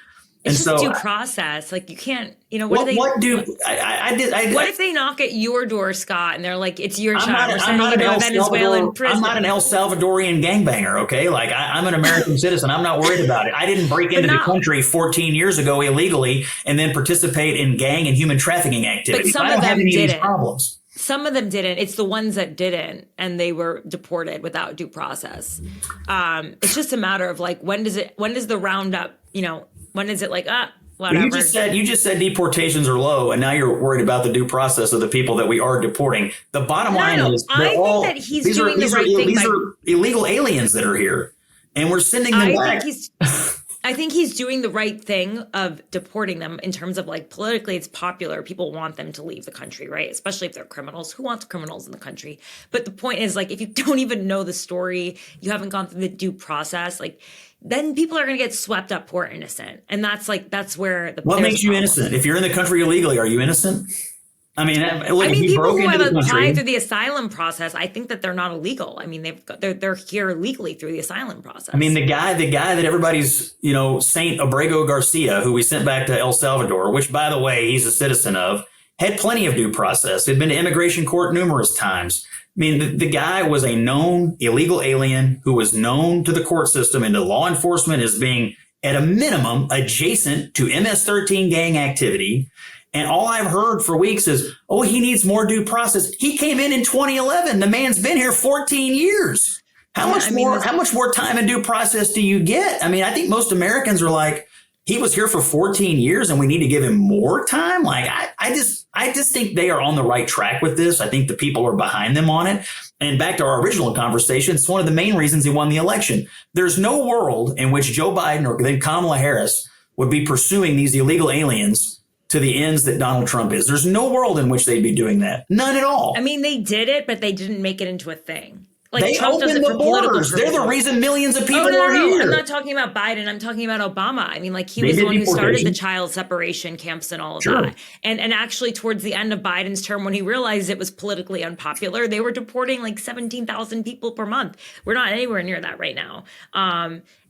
It's just due process. Like, you can't, what if they knock at your door, Scott, and they're like, it's your child. We're sending you to a Venezuelan prison. I'm not an El Salvadorian gangbanger, okay? Like, I'm an American citizen. I'm not worried about it. I didn't break into the country 14 years ago illegally and then participate in gang and human trafficking activities. But some I don't of them have any didn't. of these problems. Some of them didn't. It's the ones that didn't, and they were deported without due process. It's just a matter of like, when does the roundup, when is it like, whatever. You just said deportations are low, and now you're worried about the due process of the people that we are deporting. The bottom line is I think that he's doing the right thing. These are illegal aliens that are here, and we're sending them back. I think he's doing the right thing of deporting them in terms of like politically it's popular. People want them to leave the country, right? Especially if they're criminals. Who wants criminals in the country? But the point is, like, if you don't even know the story, you haven't gone through the due process, like, then people are going to get swept up poor innocent. And that's where what makes you innocent? If you're in the country illegally, are you innocent? I mean, people who have applied through the asylum process, I think that they're not illegal. I mean, they're here legally through the asylum process. I mean, the guy that everybody's, Saint Abrego Garcia, who we sent back to El Salvador, which, by the way, he's a citizen of, had plenty of due process. He'd been to immigration court numerous times. I mean, the guy was a known illegal alien who was known to the court system and to law enforcement as being, at a minimum, adjacent to MS-13 gang activity. And all I've heard for weeks is, he needs more due process. He came in 2011. The man's been here 14 years. How much more time and due process do you get? I mean, I think most Americans are like, he was here for 14 years and we need to give him more time. Like, I just think they are on the right track with this. I think the people are behind them on it. And back to our original conversation, it's one of the main reasons he won the election. There's no world in which Joe Biden or then Kamala Harris would be pursuing these illegal aliens to the ends that Donald Trump is. There's no world in which they'd be doing that. None at all. I mean, they did it, but they didn't make it into a thing. Like, they Trump opened the borders. They're the reason millions of people are here. I'm not talking about Biden. I'm talking about Obama. I mean, like, he was the one who started the child separation camps and all of that. And actually, towards the end of Biden's term, when he realized it was politically unpopular, they were deporting like 17,000 people per month. We're not anywhere near that right now.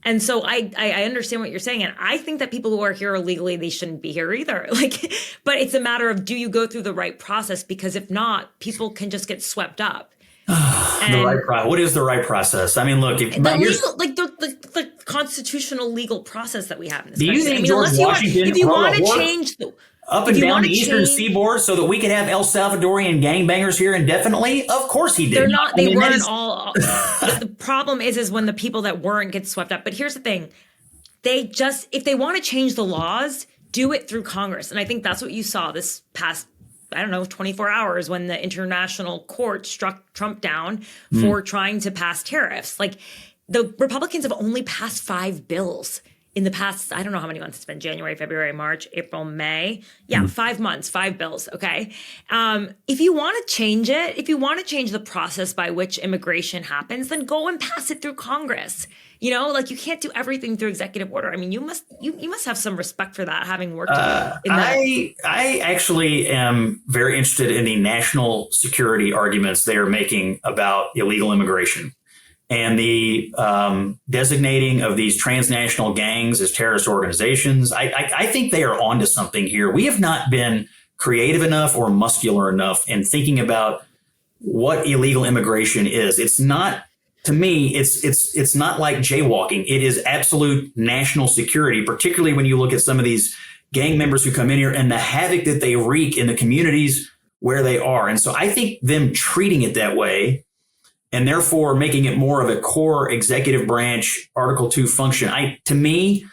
And so I understand what you're saying. And I think that people who are here illegally, they shouldn't be here either. Like, but it's a matter of, do you go through the right process? Because if not, people can just get swept up. What is the right process? I mean, look, the constitutional legal process that we have in this country. Do you think George Washington, if you want to change up and down the eastern seaboard so that we could have El Salvadorian gangbangers here indefinitely? Of course he did. They're not. They weren't all. The problem is when the people that weren't get swept up. But here's the thing: if they want to change the laws, do it through Congress. And I think that's what you saw this past, 24 hours when the international court struck Trump down for trying to pass tariffs. Like, the Republicans have only passed 5 bills in the past, I don't know how many months it's been, January, February, March, April, May. Yeah, 5 months, 5 bills, okay? If you want to change it, if you want to change the process by which immigration happens, then go and pass it through Congress. You can't do everything through executive order. I mean, you must have some respect for that, having worked in that. I actually am very interested in the national security arguments they are making about illegal immigration and the designating of these transnational gangs as terrorist organizations. I think they are onto something here. We have not been creative enough or muscular enough in thinking about what illegal immigration is. It's not. To me, it's not like jaywalking. It is absolute national security, particularly when you look at some of these gang members who come in here and the havoc that they wreak in the communities where they are. And so I think them treating it that way and therefore making it more of a core executive branch Article 2 function, to me,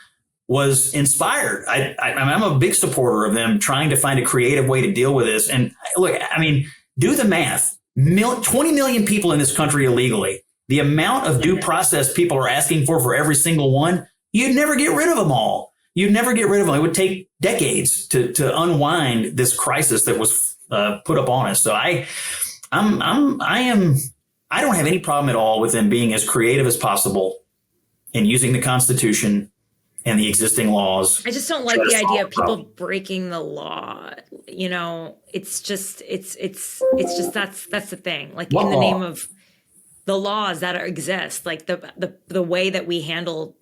was inspired. I'm a big supporter of them trying to find a creative way to deal with this. And look, I mean, do the math. 20 million people in this country illegally. The amount of due process people are asking for every single one, you'd never get rid of them all. You'd never get rid of them. It would take decades to unwind this crisis that was put up on us. So I don't have any problem at all with them being as creative as possible in using the Constitution and the existing laws. I just don't like the idea of people breaking the law. You know, it's just that's the thing. Like in the name of the laws that exist, like the way that we handle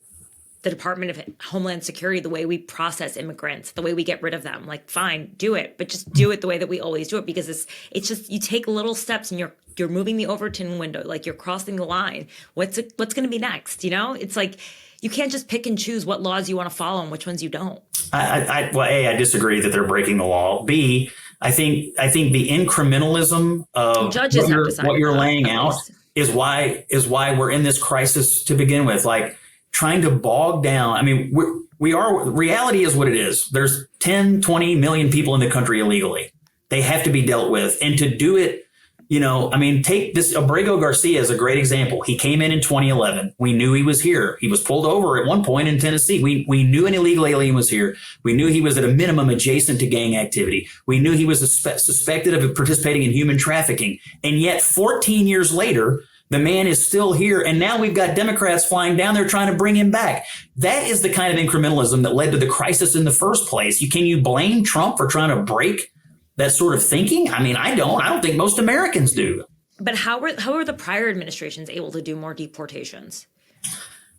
the Department of Homeland Security, the way we process immigrants, the way we get rid of them. Like, fine, do it, but just do it the way that we always do it, because it's just you take little steps and you're moving the Overton window, like you're crossing the line. What's going to be next? You know, it's like you can't just pick and choose what laws you want to follow and which ones you don't. Well, A, I disagree that they're breaking the law. B, I think the incrementalism of judges what you're laying out is why we're in this crisis to begin with. Like, trying to bog down. I mean, reality is what it is. There's 10, 20 million people in the country illegally. They have to be dealt with. And to do it, you know, I mean, take this Abrego Garcia as a great example. He came in 2011. We knew he was here. He was pulled over at one point in Tennessee. We knew an illegal alien was here. We knew he was at a minimum adjacent to gang activity. We knew he was suspected of participating in human trafficking. And yet 14 years later, the man is still here, and now we've got Democrats flying down there trying to bring him back. That is the kind of incrementalism that led to the crisis in the first place. Can you blame Trump for trying to break that sort of thinking? I mean, I don't think most Americans do. But how were the prior administrations able to do more deportations?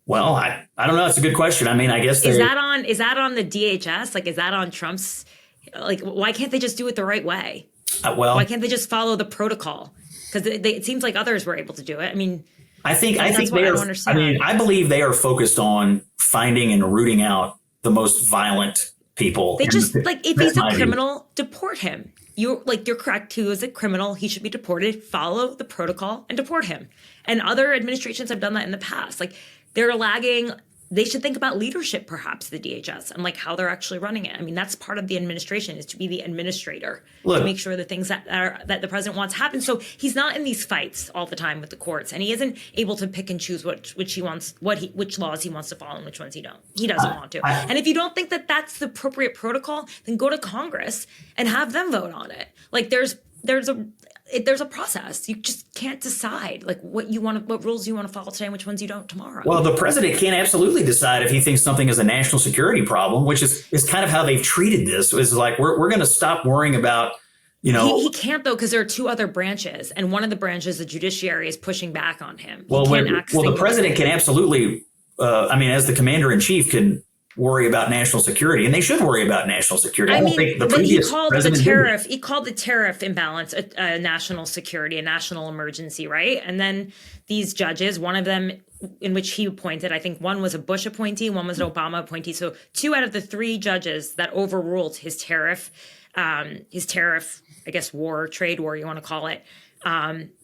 Well, I don't know. It's a good question. I mean, I guess is that on the DHS? Like, is that on Trump's? Like, why can't they just do it the right way? Why can't they just follow the protocol? Because it seems like others were able to do it. I mean, I think they are. I mean, I believe they are focused on finding and rooting out the most violent people. They just like, if he's a criminal, deport him. You're correct. He was a criminal. He should be deported. Follow the protocol and deport him. And other administrations have done that in the past. Like, they're lagging. They should think about leadership, perhaps, the DHS, and like how they're actually running it. I mean, that's part of the administration, is to be the administrator, to make sure the things that the president wants happen. So he's not in these fights all the time with the courts, and he isn't able to pick and choose which laws he wants to follow and which ones he doesn't want to. And if you don't think that that's the appropriate protocol, then go to Congress and have them vote on it. Like, there's a process. You just can't decide like what rules you want to follow today and which ones you don't tomorrow. Well, the president can absolutely decide if he thinks something is a national security problem, which is kind of how they've treated this. Is like, we're going to stop worrying about, you know. He can't, though, because there are two other branches, and one of the branches, the judiciary, is pushing back on him. The president can absolutely, as the commander in chief, can worry about national security, and they should worry about national security. He called the tariff imbalance a national security, a national emergency, right? And then these judges, one of them in which he appointed, I think one was a Bush appointee, one was an Obama appointee. So 2 out of the 3 judges that overruled his tariff, I guess, trade war, you want to call it.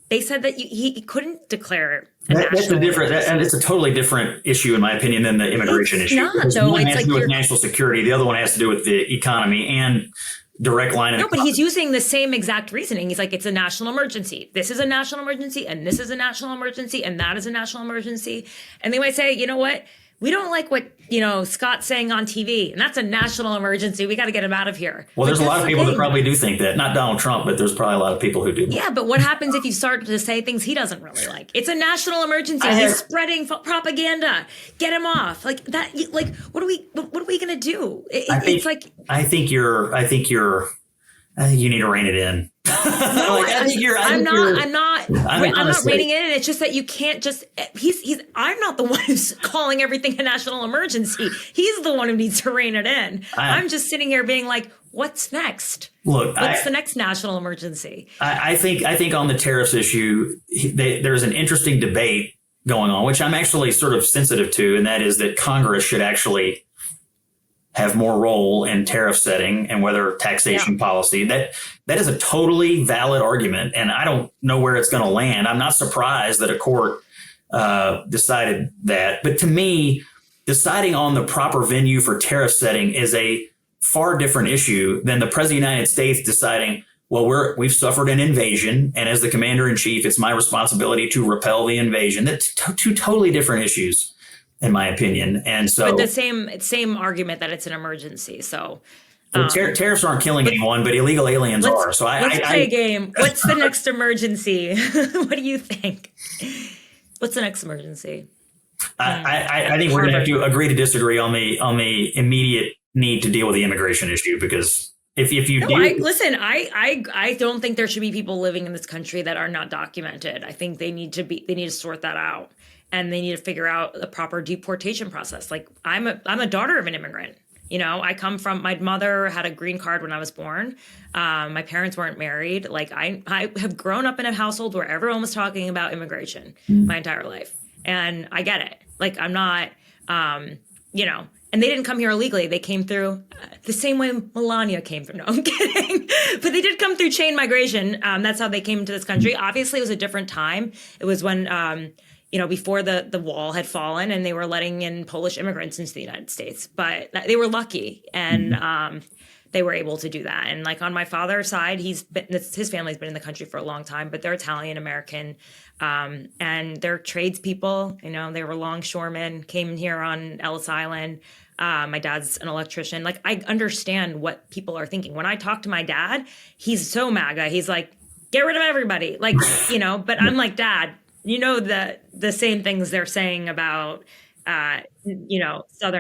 They said that he couldn't declare that's a different, and it's a totally different issue, in my opinion, than the immigration issue. One has to do with national security. The other one has to do with the economy and direct line. No, but he's using the same exact reasoning. He's like, it's a national emergency. This is a national emergency, and this is a national emergency, and that is a national emergency. And they might say, you know what? We don't like what, Scott's saying on TV, and that's a national emergency. We got to get him out of here. Well, there's a lot of people that probably do think that. Not Donald Trump, but there's probably a lot of people who do. Yeah, but what happens if you start to say things he doesn't really like? It's a national emergency. He's spreading propaganda. Get him off. Like that. Like, what are we going to do? I think you need to rein it in. I'm not reining it in. It's just that you can't just. I'm not the one who's calling everything a national emergency. He's the one who needs to rein it in. I'm just sitting here being like, what's next? What's the next national emergency? I think on the tariffs issue, there's an interesting debate going on, which I'm actually sort of sensitive to, and that is that Congress should actually have more role in tariff setting and whether taxation policy. That is a totally valid argument, and I don't know where it's going to land. I'm not surprised that a court decided that. But to me, deciding on the proper venue for tariff setting is a far different issue than the President of the United States deciding, well, we've suffered an invasion, and as the commander in chief, it's my responsibility to repel the invasion. That's two totally different issues, in my opinion. And so, but the same argument that it's an emergency. So tariffs aren't killing anyone, but illegal aliens are. So let's play a game. What's the next emergency? What do you think? What's the next emergency? I think we're going to have to agree to disagree on the immediate need to deal with the immigration issue, because if you do, I don't think there should be people living in this country that are not documented. I think they need to sort that out, and they need to figure out the proper deportation process. Like I'm a daughter of an immigrant. You know, I come from, my mother had a green card when I was born. My parents weren't married. Like I have grown up in a household where everyone was talking about immigration my entire life. And I get it. Like I'm not, you know, and they didn't come here illegally. They came through the same way Melania came through. No, I'm kidding. But they did come through chain migration. That's how they came to this country. Obviously, it was a different time. It was when, you know, before the wall had fallen and they were letting in Polish immigrants into the United States. But they were lucky, and they were able to do that. And like on my father's side, his family's been in the country for a long time, but they're Italian American, and they're tradespeople. You know, they were longshoremen, came here on Ellis Island. My dad's an electrician. Like I understand what people are thinking. When I talk to my dad, he's so MAGA. He's like, get rid of everybody. Like, you know, but I'm like, Dad, you know, the same things they're saying about, you know, South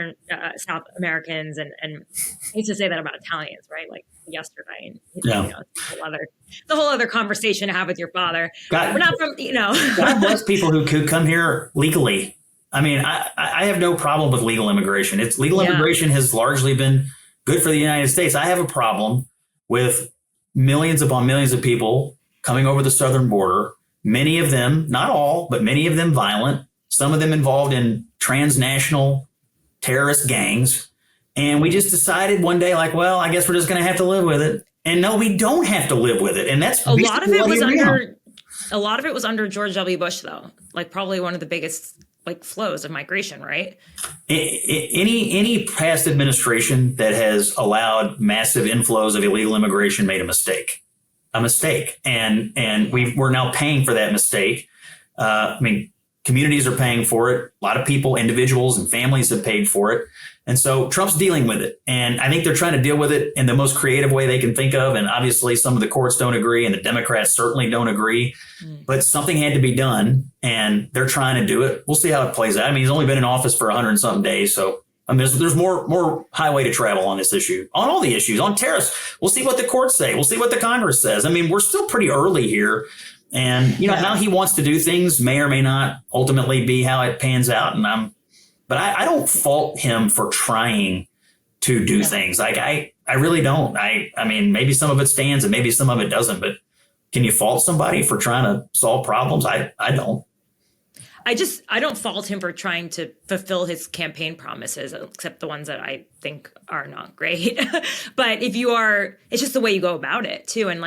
Americans, and I used to say that about Italians, right? Like yesterday, and you know, it's a whole other conversation to have with your father. We're not from, you know. God bless people who could come here legally. I mean, I have no problem with legal immigration. Immigration has largely been good for the United States. I have a problem with millions upon millions of people coming over the southern border. Many of them, not all, but many of them violent, some of them involved in transnational terrorist gangs. And we just decided one day, like, well, I guess we're just going to have to live with it. And no, we don't have to live with it. And that's a lot of it was under George W. Bush, though, like probably one of the biggest like flows of migration, right? Any past administration that has allowed massive inflows of illegal immigration made a mistake. And we're now paying for that mistake. I mean, communities are paying for it. A lot of people, individuals and families have paid for it. And so Trump's dealing with it. And I think they're trying to deal with it in the most creative way they can think of. And obviously some of the courts don't agree, and the Democrats certainly don't agree. But something had to be done, and they're trying to do it. We'll see how it plays out. I mean, he's only been in office for 100 and something days. So I mean, there's more highway to travel on this issue, on all the issues, on tariffs. We'll see what the courts say. We'll see what the Congress says. I mean, we're still pretty early here. And, you know, how he wants to do things may or may not ultimately be how it pans out. But I don't fault him for trying to do things. Like, I really don't. I mean, maybe some of it stands and maybe some of it doesn't. But can you fault somebody for trying to solve problems? I don't. I don't fault him for trying to fulfill his campaign promises, except the ones that I think are not great. But if you are, it's just the way you go about it too. And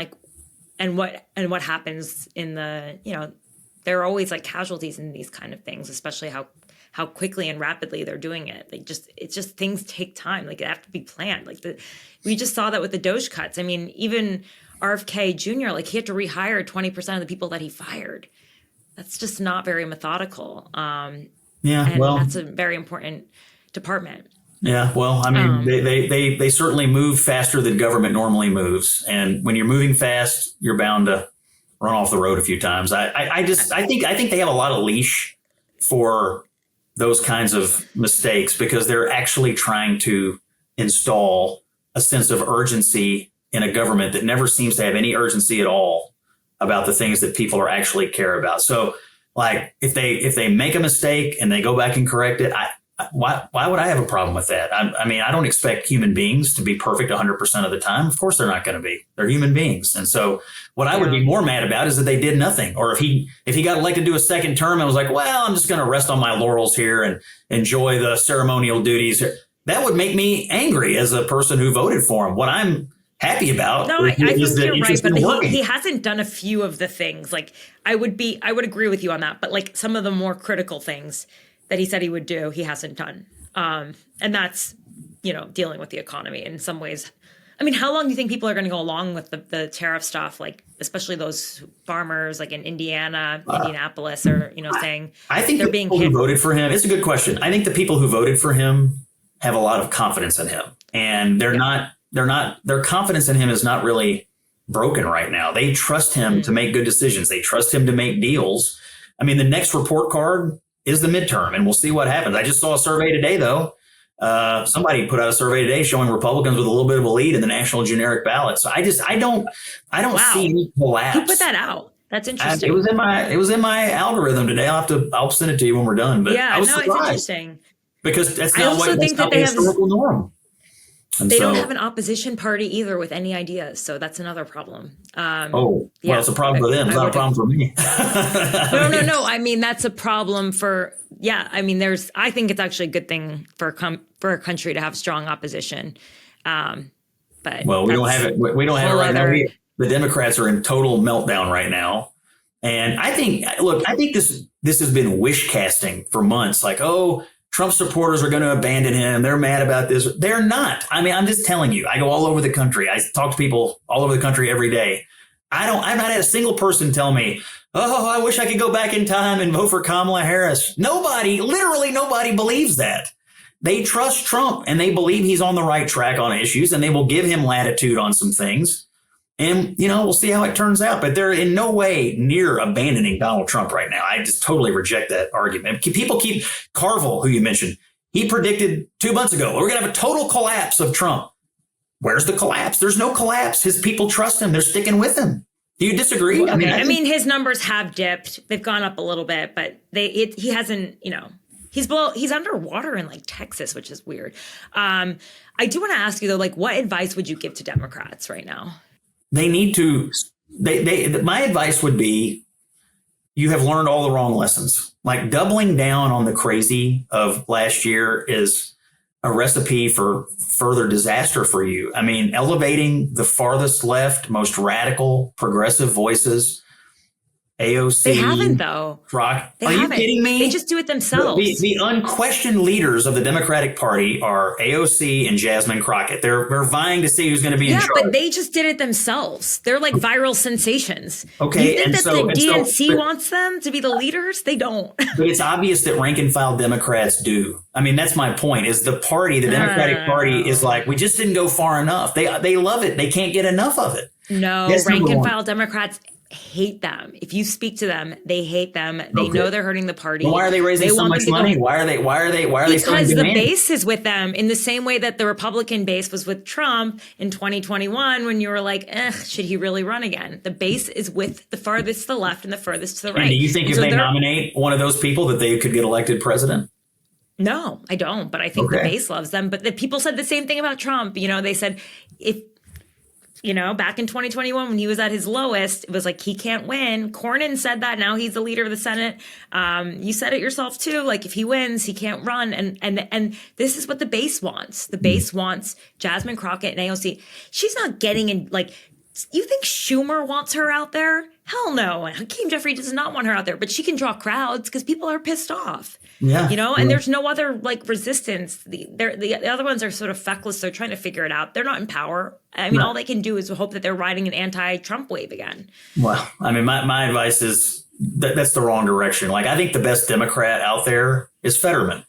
what happens in the, you know, there are always like casualties in these kind of things, especially how quickly and rapidly they're doing it. It's just things take time. Like they have to be planned. We just saw that with the DOGE cuts. I mean, even RFK Jr., like he had to rehire 20% of the people that he fired. That's just not very methodical. That's a very important department. Yeah, well, I mean, they certainly move faster than government normally moves, and when you're moving fast, you're bound to run off the road a few times. I think they have a lot of leash for those kinds of mistakes because they're actually trying to install a sense of urgency in a government that never seems to have any urgency at all about the things that people are actually care about. So, like, if they make a mistake and they go back and correct it, why would I have a problem with that? I mean, I don't expect human beings to be perfect 100% of the time. Of course, they're not going to be. They're human beings. And so what I would be more mad about is that they did nothing. Or if he got elected to a second term and was like, well, I'm just going to rest on my laurels here and enjoy the ceremonial duties. That would make me angry as a person who voted for him. What I'm happy about. No, I think you're right, but he hasn't done a few of the things. Like I would agree with you on that. But like some of the more critical things that he said he would do, he hasn't done. And that's, you know, dealing with the economy in some ways. I mean, how long do you think people are going to go along with the tariff stuff? Like, especially those farmers like in Indianapolis are, you know, saying I think they're being who voted for him. It's a good question. I think the people who voted for him have a lot of confidence in him, and their confidence in him is not really broken right now. They trust him to make good decisions. They trust him to make deals. I mean, the next report card is the midterm, and we'll see what happens. I just saw a survey today, though. Somebody put out a survey today showing Republicans with a little bit of a lead in the national generic ballot. So I don't see any collapse. Who put that out? That's interesting. It was in my algorithm today. I'll send it to you when we're done. But yeah, I was no, surprised it's interesting because that's not what think that the historical norm. And they don't have an opposition party either with any ideas, so that's another problem. Well, it's a problem for them. It's not a problem for me. No. I mean, that's a problem for. Yeah, I mean, I think it's actually a good thing for a country to have strong opposition. But we don't have it. We don't have it right now. The Democrats are in total meltdown right now, and I think this has been wish casting for months. Like, oh, Trump supporters are going to abandon him. They're mad about this. They're not. I mean, I'm just telling you. I go all over the country. I talk to people all over the country every day. I've not had a single person tell me, oh, I wish I could go back in time and vote for Kamala Harris. Literally nobody believes that. They trust Trump and they believe he's on the right track on issues, and they will give him latitude on some things. And, we'll see how it turns out. But they're in no way near abandoning Donald Trump right now. I just totally reject that argument. People keep Carville, who you mentioned. He predicted 2 months ago, we're going to have a total collapse of Trump. Where's the collapse? There's no collapse. His people trust him. They're sticking with him. Do you disagree? Okay. I mean, his numbers have dipped. They've gone up a little bit, but he hasn't, he's underwater in like Texas, which is weird. I do want to ask you though, like, what advice would you give to Democrats right now? They need to, my advice would be, you have learned all the wrong lessons. Like, doubling down on the crazy of last year is a recipe for further disaster for you. I mean, elevating the farthest left, most radical, progressive voices, AOC. They haven't, though. Are you kidding me? They just do it themselves. The unquestioned leaders of the Democratic Party are AOC and Jasmine Crockett. They're vying to see who's going to be in charge. Yeah, but they just did it themselves. They're like viral sensations. Okay, you think that the DNC wants them to be the leaders? They don't. But it's obvious that rank and file Democrats do. I mean, that's my point. Is the Democratic Party is like, we just didn't go far enough. They love it. They can't get enough of it. No, rank and file Democrats hate them. If you speak to them, they hate them. They know they're hurting the party. Well, why are they raising so much money? Why are they? Because the base is with them in the same way that the Republican base was with Trump in 2021 when you were like, should he really run again? The base is with the farthest to the left and the furthest to the right. And do you think if they nominate one of those people that they could get elected president? No, I don't. But I think the base loves them. But the people said the same thing about Trump. They said back in 2021 when he was at his lowest, it was like, he can't win. Cornyn said that. Now he's the leader of the Senate. You said it yourself too. Like, if he wins, he can't run. And this is what the base wants. The base wants Jasmine Crockett and AOC. She's not getting in. Like, you think Schumer wants her out there? Hell no. Hakeem Jeffrey does not want her out there, but she can draw crowds because people are pissed off. Yeah. And there's no other like resistance. The other ones are sort of feckless. They're trying to figure it out. They're not in power. I mean, all they can do is hope that they're riding an anti-Trump wave again. Well, I mean, my advice is that's the wrong direction. Like, I think the best Democrat out there is Fetterman.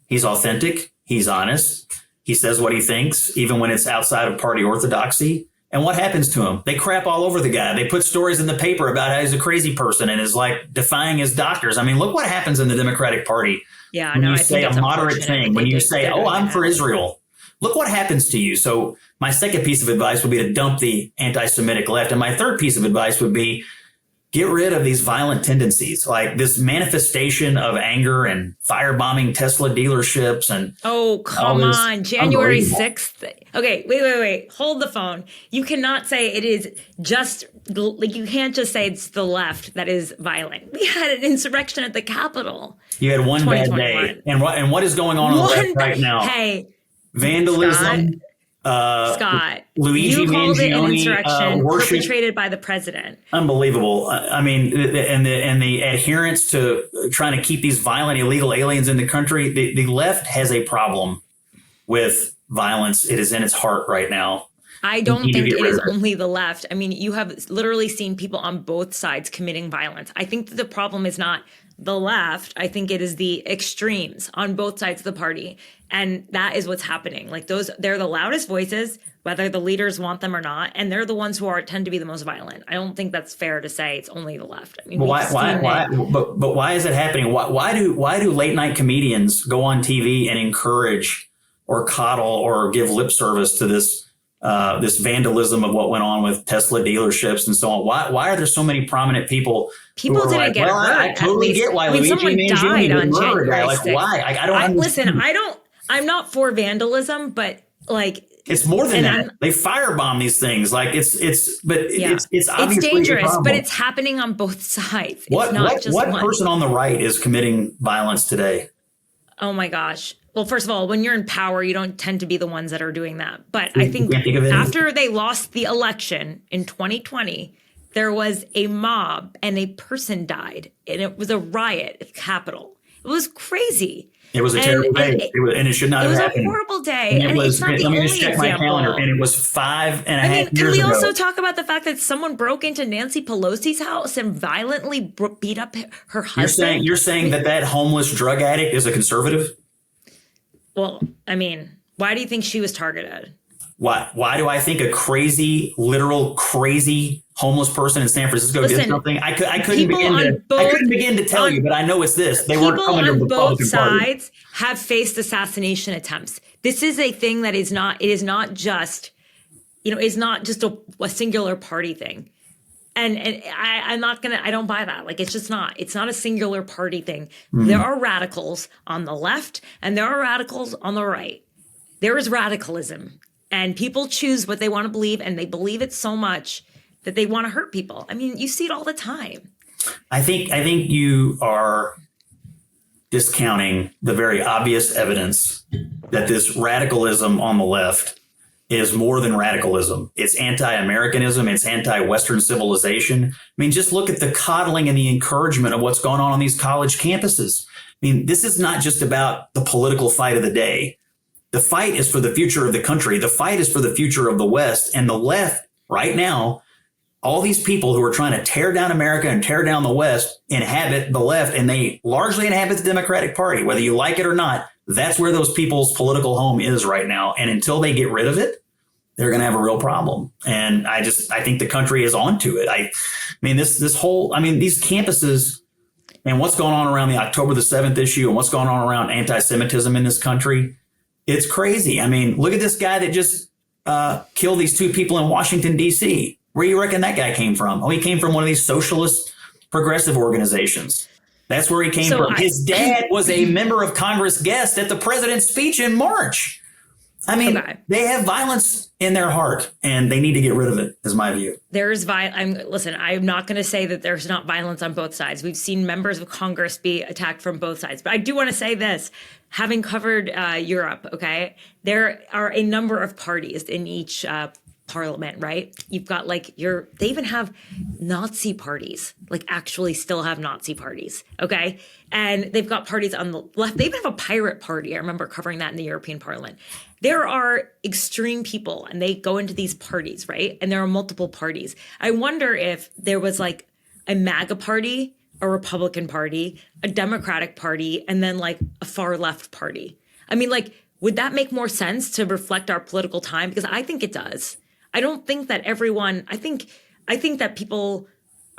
He's authentic. He's honest. He says what he thinks, even when it's outside of party orthodoxy. And what happens to him? They crap all over the guy. They put stories in the paper about how he's a crazy person and is like defying his doctors. I mean, look what happens in the Democratic Party. Yeah, when you say a moderate thing, when you say, I'm for Israel. Look what happens to you. So my second piece of advice would be to dump the anti-Semitic left. And my third piece of advice would be get rid of these violent tendencies, like this manifestation of anger and firebombing Tesla dealerships. And come on, January 6th. Okay, wait. Hold the phone. You cannot say it is just, like, you can't just say it's the left that is violent. We had an insurrection at the Capitol. You had one bad day. And what is going on the left right now? Hey, vandalism. Scott, Luigi you called Mangione, it an insurrection perpetrated by the president. Unbelievable. I mean, and the adherence to trying to keep these violent, illegal aliens in the country. The left has a problem with violence. It is in its heart right now. I don't think it is only the left. I mean, you have literally seen people on both sides committing violence. I think that the problem is not the left. I think it is the extremes on both sides of the party. And that is what's happening. Like they're the loudest voices, whether the leaders want them or not. And they're the ones who tend to be the most violent. I don't think that's fair to say it's only the left. I mean, but why is it happening? Why do late night comedians go on TV and encourage or coddle or give lip service to this vandalism of what went on with Tesla dealerships and so on? Why are there so many prominent people? People didn't like, get hurt. I totally get why Luigi someone died on January 6th. Like, why? I don't understand. Listen, I'm not for vandalism, but like it's more than that. They firebomb these things. Like it's obviously dangerous, but it's happening on both sides. What person on the right is committing violence today? Oh my gosh. Well, first of all, when you're in power, you don't tend to be the ones that are doing that. But I think after they lost the election in 2020, there was a mob and a person died, and it was a riot at the Capitol. It was crazy. It was a terrible day, and it should not have happened. It was a horrible day, and it's not the only example. My calendar, and it was 5.5 years ago. Can we also talk about the fact that someone broke into Nancy Pelosi's house and violently beat up her husband? You're saying that homeless drug addict is a conservative? Well, I mean, why do you think she was targeted? Why do I think a literal crazy homeless person in San Francisco did something? I couldn't begin to tell you, but I know it's this. They weren't coming to the Republican Party. Both sides have faced assassination attempts. This is a thing that is not just a singular party thing. And I don't buy that. Like, it's not a singular party thing. There are radicals on the left and there are radicals on the right. There is radicalism, and people choose what they want to believe, and they believe it so much that they want to hurt people. I mean, you see it all the time. I think you are discounting the very obvious evidence that this radicalism on the left is more than radicalism. It's anti-Americanism. It's anti-Western civilization. I mean, just look at the coddling and the encouragement of what's going on these college campuses. I mean, this is not just about the political fight of the day. The fight is for the future of the country. The fight is for the future of the West. And the left right now, all these people who are trying to tear down America and tear down the West inhabit the left, and they largely inhabit the Democratic Party. Whether you like it or not, that's where those people's political home is right now. And until they get rid of it, they're going to have a real problem. And I think the country is onto it. I mean, these campuses and what's going on around the October the 7th issue and what's going on around anti-Semitism in this country, it's crazy. I mean, look at this guy that just killed these 2 people in Washington, D.C. Where do you reckon that guy came from? Oh, he came from one of these socialist progressive organizations. That's where he came from. His dad was a member of Congress guest at the president's speech in March. I mean, They have violence in their heart, and they need to get rid of it, is my view. There's listen, I'm not going to say that there's not violence on both sides. We've seen members of Congress be attacked from both sides. But I do want to say this, having covered Europe, okay, there are a number of parties in each parliament, right? You've got they even have Nazi parties, actually still have Nazi parties, okay? And they've got parties on the left. They even have a pirate party. I remember covering that in the European Parliament. There are extreme people, and they go into these parties, right? And there are multiple parties. I wonder if there was a MAGA party, a Republican party, a Democratic party, and then a far left party. I mean, would that make more sense to reflect our political time? Because I think it does. I don't think that everyone, I think that people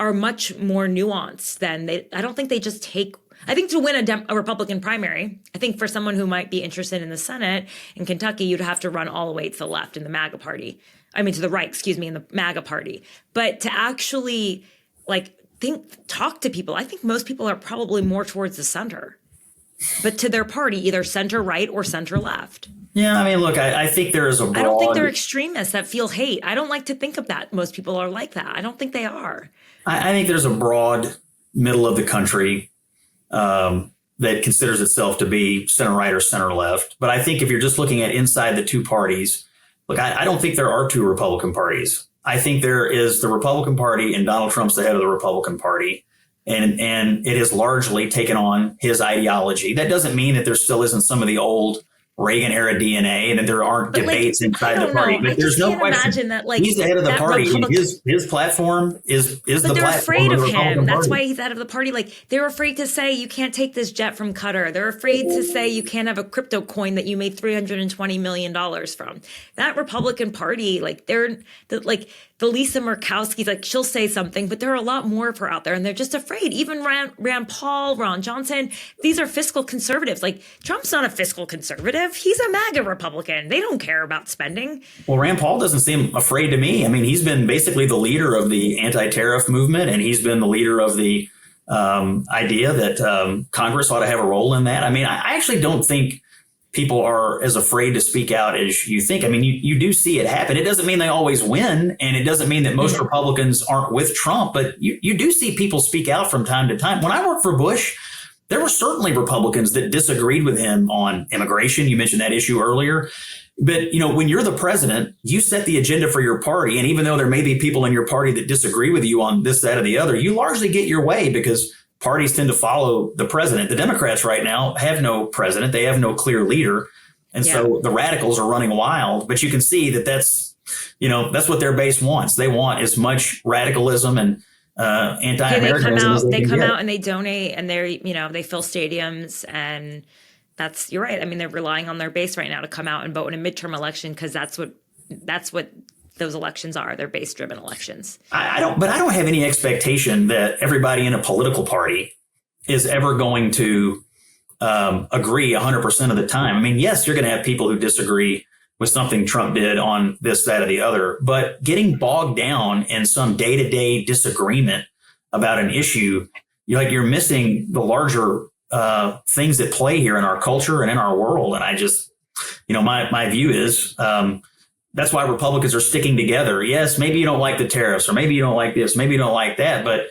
are much more nuanced than I don't think they just take, I think to win a Republican primary, I think for someone who might be interested in the Senate in Kentucky, you'd have to run all the way to the left in the MAGA party. I mean, to the right, in the MAGA party. But to actually talk to people, I think most people are probably more towards the center, but to their party, either center right or center left. Yeah, I mean, look, I think there is a broad... I don't think they're extremists that feel hate. I don't like to think of that. Most people are like that. I don't think they are. I think there's a broad middle of the country that considers itself to be center right or center left. But I think if you're just looking at inside the 2 parties, look, I don't think there are 2 Republican parties. I think there is the Republican Party, and Donald Trump's the head of the Republican Party. And it has largely taken on his ideology. That doesn't mean that there still isn't some of the old Reagan era DNA, and that there aren't debates inside the party. But there's no question that he's the head of the party. And his platform is the platform. But they're afraid of him. That's Party. why he's head of the party. Like, they're afraid to say you can't take this jet from Qatar. They're afraid to say you can't have a crypto coin that you made $320 million from. That Republican Party, like, the Lisa Murkowski, like, she'll say something, but there are a lot more of her out there, and they're just afraid. Even Rand Paul, Ron Johnson, these are fiscal conservatives. Like, Trump's not a fiscal conservative. He's a MAGA Republican. They don't care about spending. Well, Rand Paul doesn't seem afraid to me. I mean, he's been basically the leader of the anti-tariff movement, and he's been the leader of the idea that Congress ought to have a role in that. I mean, I actually don't think people are as afraid to speak out as you think. I mean, you do see it happen. It doesn't mean they always win, and it doesn't mean that most Republicans aren't with Trump, but you do see people speak out from time to time. When I worked for Bush, there were certainly Republicans that disagreed with him on immigration. You mentioned that issue earlier. But, when you're the president, you set the agenda for your party. And even though there may be people in your party that disagree with you on this, that, or the other, you largely get your way because parties tend to follow the president. The Democrats right now have no president. They have no clear leader. And so the radicals are running wild. But you can see that's what their base wants. They want as much radicalism and anti-Americanism. They come out and they donate, and they fill stadiums, and you're right. I mean, they're relying on their base right now to come out and vote in a midterm election because that's what those elections are. They're base-driven elections. I don't have any expectation that everybody in a political party is ever going to agree 100% of the time. I mean, yes, you're going to have people who disagree with something Trump did on this, that, or the other, but getting bogged down in some day-to-day disagreement about an issue, you're missing the larger things that play here in our culture and in our world. And I just, my view is that's why Republicans are sticking together. Yes, maybe you don't like the tariffs, or maybe you don't like this, maybe you don't like that, but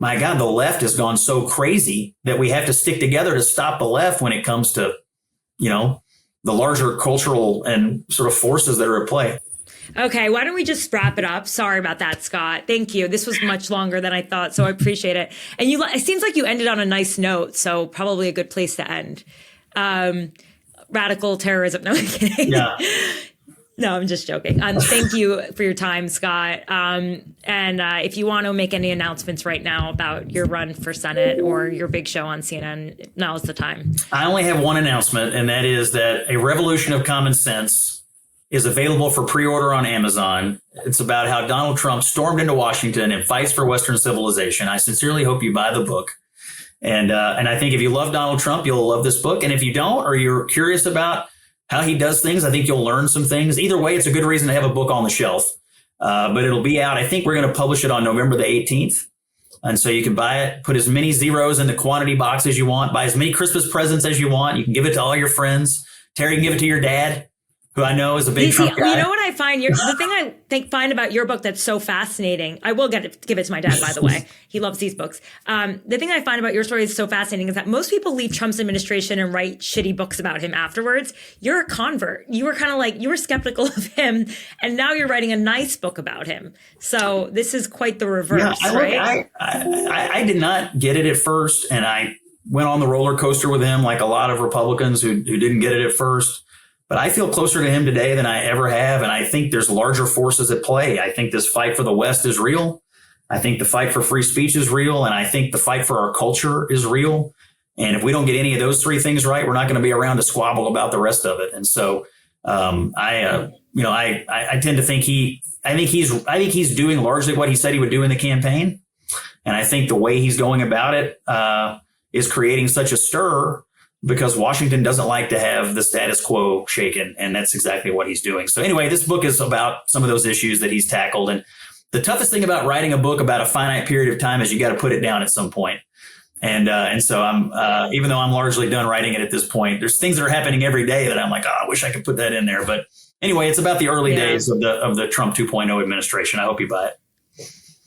my God, the left has gone so crazy that we have to stick together to stop the left when it comes to, the larger cultural and sort of forces that are at play. Okay, why don't we just wrap it up? Sorry about that, Scott. Thank you. This was much longer than I thought, so I appreciate it. And it seems like you ended on a nice note, so probably a good place to end. Radical terrorism. No, I'm kidding. Yeah. No, I'm just joking. Thank you for your time, Scott. And if you want to make any announcements right now about your run for Senate or your big show on CNN, now's the time. I only have one announcement, and that is that A Revolution of Common Sense is available for pre-order on Amazon. It's about how Donald Trump stormed into Washington and fights for Western civilization. I sincerely hope you buy the book. And I think if you love Donald Trump, you'll love this book. And if you don't, or you're curious about how he does things, I think you'll learn some things. Either way, it's a good reason to have a book on the shelf. But it'll be out. I think we're going to publish it on November the 18th. And so you can buy it, put as many zeros in the quantity box as you want, buy as many Christmas presents as you want. You can give it to all your friends. Terry, you can give it to your dad, who I know is a big Trump guy. You know what I find? The thing I find about your book that's so fascinating, I will give it to my dad, by the way. He loves these books. The thing I find about your story is so fascinating is that most people leave Trump's administration and write shitty books about him afterwards. You're a convert. You were kind of like, you were skeptical of him, and now you're writing a nice book about him. So this is quite the reverse, right? I did not get it at first, and I went on the roller coaster with him like a lot of Republicans who didn't get it at first. But I feel closer to him today than I ever have. And I think there's larger forces at play. I think this fight for the West is real. I think the fight for free speech is real. And I think the fight for our culture is real. And if we don't get any of those three things right, we're not going to be around to squabble about the rest of it. And so I tend to think he's doing largely what he said he would do in the campaign. And I think the way he's going about it is creating such a stir because Washington doesn't like to have the status quo shaken. And that's exactly what he's doing. So anyway, this book is about some of those issues that he's tackled. And the toughest thing about writing a book about a finite period of time is you got to put it down at some point. And so I'm even though I'm largely done writing it at this point, there's things that are happening every day that I'm like, I wish I could put that in there. But anyway, it's about the early days of the Trump 2.0 administration. I hope you buy it.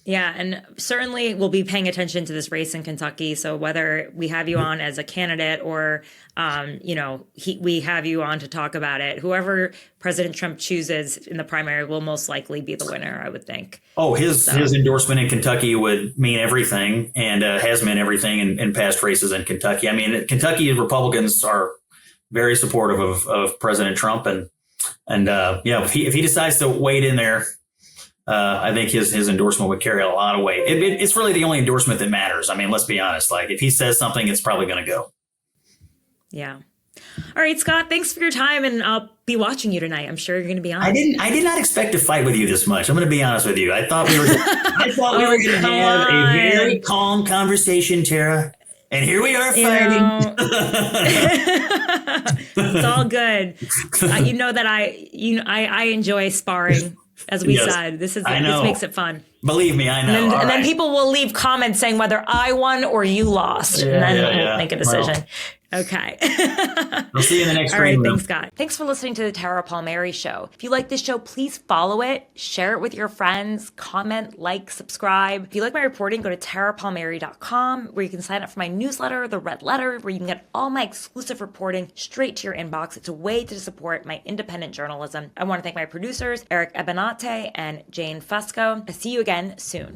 Yeah, and certainly we'll be paying attention to this race in Kentucky. So whether we have you on as a candidate or, we have you on to talk about it, whoever President Trump chooses in the primary will most likely be the winner, I would think. Oh, his endorsement in Kentucky would mean everything and has meant everything in past races in Kentucky. I mean, Kentucky Republicans are very supportive of President Trump. And if he decides to wade in there, I think his endorsement would carry a lot of weight. It's really the only endorsement that matters. I mean, let's be honest. Like, if he says something, it's probably going to go. Yeah. All right, Scott, thanks for your time, and I'll be watching you tonight. I'm sure you're going to be on. I did not expect to fight with you this much. I'm going to be honest with you. I thought we were going to have a very calm conversation, Tara. And here we are fighting. It's all good. You know that I enjoy sparring. As we said, this makes it fun. Believe me, I know. And then people will leave comments saying whether I won or you lost, and then we'll make a decision. Well, okay. We'll see you in the next All right, thanks, Scott. Thanks for listening to the Tara Palmeri Show. If you like this show, please follow it, share it with your friends, comment, like, subscribe. If you like my reporting, go to tarapalmeri.com, where you can sign up for my newsletter, The Red Letter, where you can get all my exclusive reporting straight to your inbox. It's a way to support my independent journalism. I want to thank my producers, Eric Ebenate and Jane Fusco. I'll see you again soon.